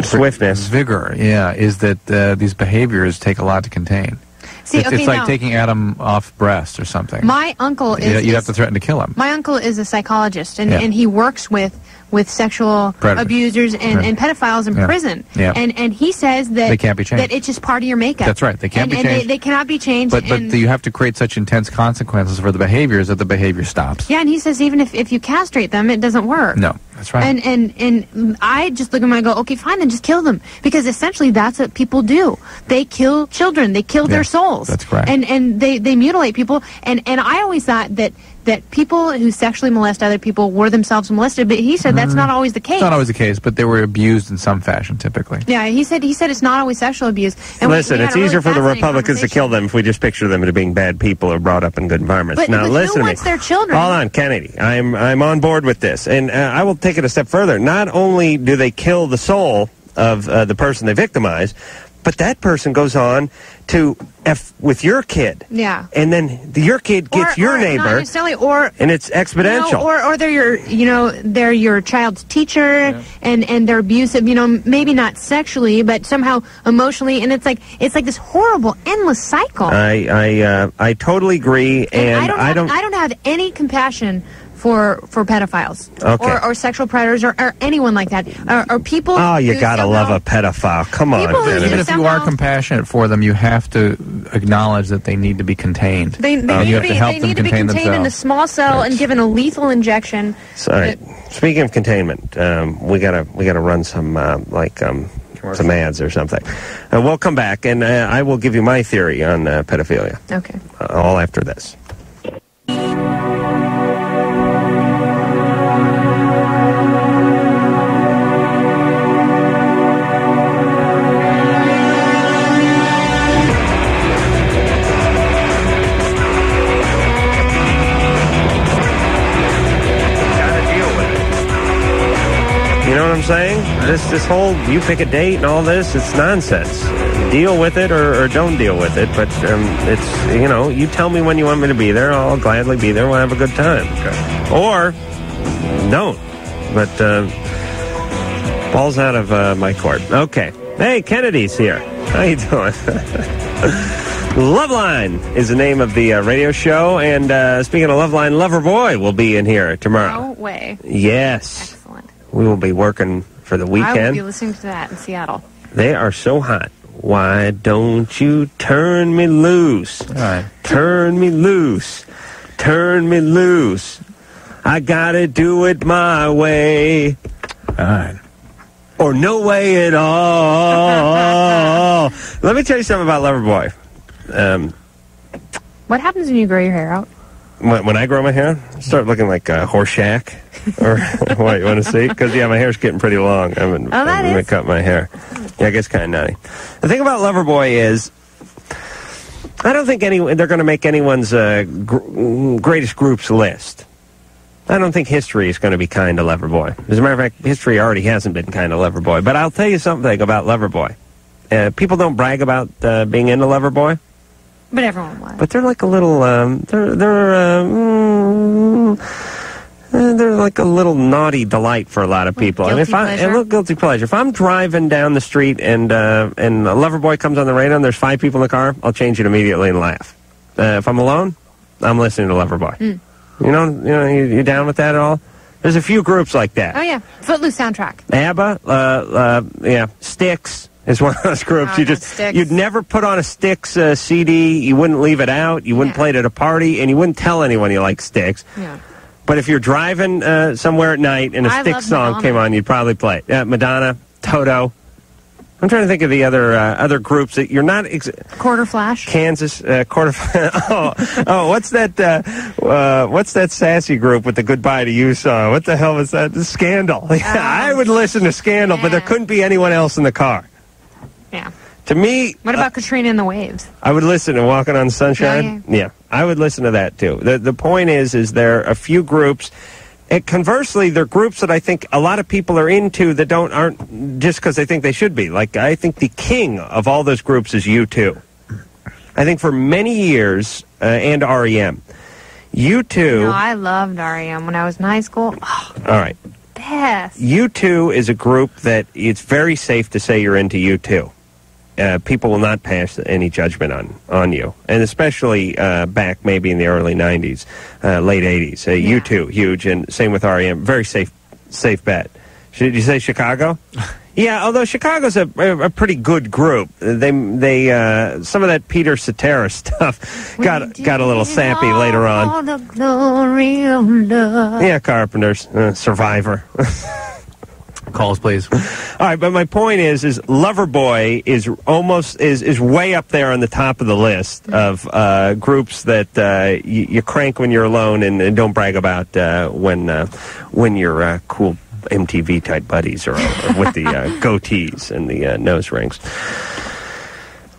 swiftness, vigor, is that these behaviors take a lot to contain. See, it's like taking Adam off breast or something. My uncle is... You'd have to threaten to kill him. My uncle is a psychologist, and he works with sexual abusers and pedophiles in prison. Yeah. And he says that they can't be changed. That it's just part of your makeup. That's right. They can't be changed. And they cannot be changed. But you have to create such intense consequences for the behaviors that the behavior stops. Yeah, and he says even if you castrate them, it doesn't work. No, that's right. And I just look at them and I go, okay, fine, then just kill them. Because essentially that's what people do. They kill children. They kill their souls. That's correct. And they mutilate people. And I always thought that people who sexually molest other people were themselves molested, but he said that's not always the case. It's not always the case, but they were abused in some fashion, typically. Yeah, he said it's not always sexual abuse. And listen, it's easier for the Republicans to kill them if we just picture them as being bad people or brought up in good environments. But, now, listen who to me. wants their children? Hold on, Kennedy. I'm on board with this, and I will take it a step further. Not only do they kill the soul of the person they victimize, but that person goes on to F with your kid. Yeah. And then your kid gets your neighbor. Not necessarily, and it's exponential. Or they're your child's teacher, and they're abusive, maybe not sexually, but somehow emotionally, and it's like this horrible endless cycle. I totally agree, and I don't have any compassion for pedophiles or sexual predators or anyone like that or people. Oh, you gotta love a pedophile. Come on. Even if you are compassionate for them, you have to acknowledge that they need to be contained. They need to be contained in a small cell and given a lethal injection. Sorry. Speaking of containment, we gotta run some some ads or something. We'll come back and I will give you my theory on pedophilia. Okay. All after this. what I'm saying? This whole you pick a date and all this, it's nonsense. Deal with it or don't deal with it. But it's, you tell me when you want me to be there. I'll gladly be there. We'll have a good time. Okay. Or don't. But ball's out of my court. Okay. Hey, Kennedy's here. How you doing? Loveline is the name of the radio show. And speaking of Loveline, Loverboy will be in here tomorrow. No way. Yes. Excellent. We will be working for the weekend. I will be listening to that in Seattle. They are so hot. Why don't you turn me loose? All right. Turn me loose. Turn me loose. I gotta do it my way. All right. Or no way at all. Let me tell you something about Loverboy. What happens when you grow your hair out? When I grow my hair, I start looking like a Horseshack. Or what, you want to see? Because, my hair's getting pretty long. I'm going to cut my hair. Yeah, it gets kind of nutty. The thing about Loverboy is, I don't think they're going to make anyone's greatest groups list. I don't think history is going to be kind to Loverboy. As a matter of fact, history already hasn't been kind to Loverboy. But I'll tell you something about Loverboy. People don't brag about being into Loverboy. But everyone was. But they're like a little, they're like a little naughty delight for a lot of people. A little guilty pleasure. If I'm driving down the street and a Loverboy comes on the radio and there's 5 people in the car, I'll change it immediately and laugh. If I'm alone, I'm listening to Loverboy. Mm. You down with that at all? There's a few groups like that. Oh yeah, Footloose soundtrack. ABBA, Styx is one of those groups. Oh, You'd never put on a Styx CD. You wouldn't leave it out. You wouldn't play it at a party, and you wouldn't tell anyone you like Styx. Yeah. But if you're driving somewhere at night and a Styx song came on, you'd probably play it. Madonna, Toto. I'm trying to think of the other groups that you're not... Quarter Flash. Kansas, Quarter Flash. What's that sassy group with the Goodbye to You song? What the hell was that? The Scandal. Yeah, I would listen to Scandal, but there couldn't be anyone else in the car. Yeah. To me... What about Katrina and the Waves? I would listen to Walking on Sunshine. Yeah, I would listen to that, too. The point is there are a few groups... And conversely, there are groups that I think a lot of people are into that aren't just because they think they should be. Like, I think the king of all those groups is U2. I think for many years, and REM. U2... No, I loved REM when I was in high school. Oh, all right. Best. U2 is a group that it's very safe to say you're into U2. People will not pass any judgment on you, and especially back maybe in the early 90s, late 80s. U2, huge, and same with REM. Very safe bet. Should you say Chicago? Yeah, although Chicago's a pretty good group. They some of that Peter Cetera stuff got a little sappy later on. All the glory of love. Yeah, Carpenters, Survivor. Calls, please. All right, but my point is Loverboy is way up there on the top of the list of groups that you crank when you're alone and don't brag about when you're cool MTV type buddies or with the goatees and the nose rings.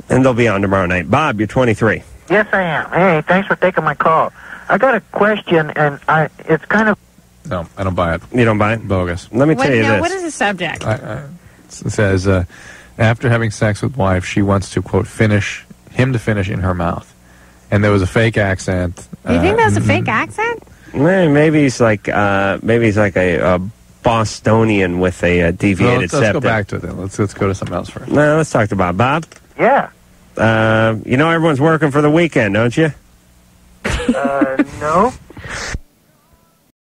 And they'll be on tomorrow night. Bob, you're 23. Yes, I am. Hey, thanks for taking my call. I got a question, and it's kind of... No, I don't buy it. You don't buy it? Bogus. Let me tell you this. What is the subject? It says, after having sex with wife, she wants to, quote, finish in her mouth. And there was a fake accent. You think that was a fake accent? Maybe he's like a Bostonian with a deviated septum. Let's go back to it then. Let's go to something else first. No, let's talk to Bob. Bob? Yeah. Everyone's working for the weekend, don't you? No.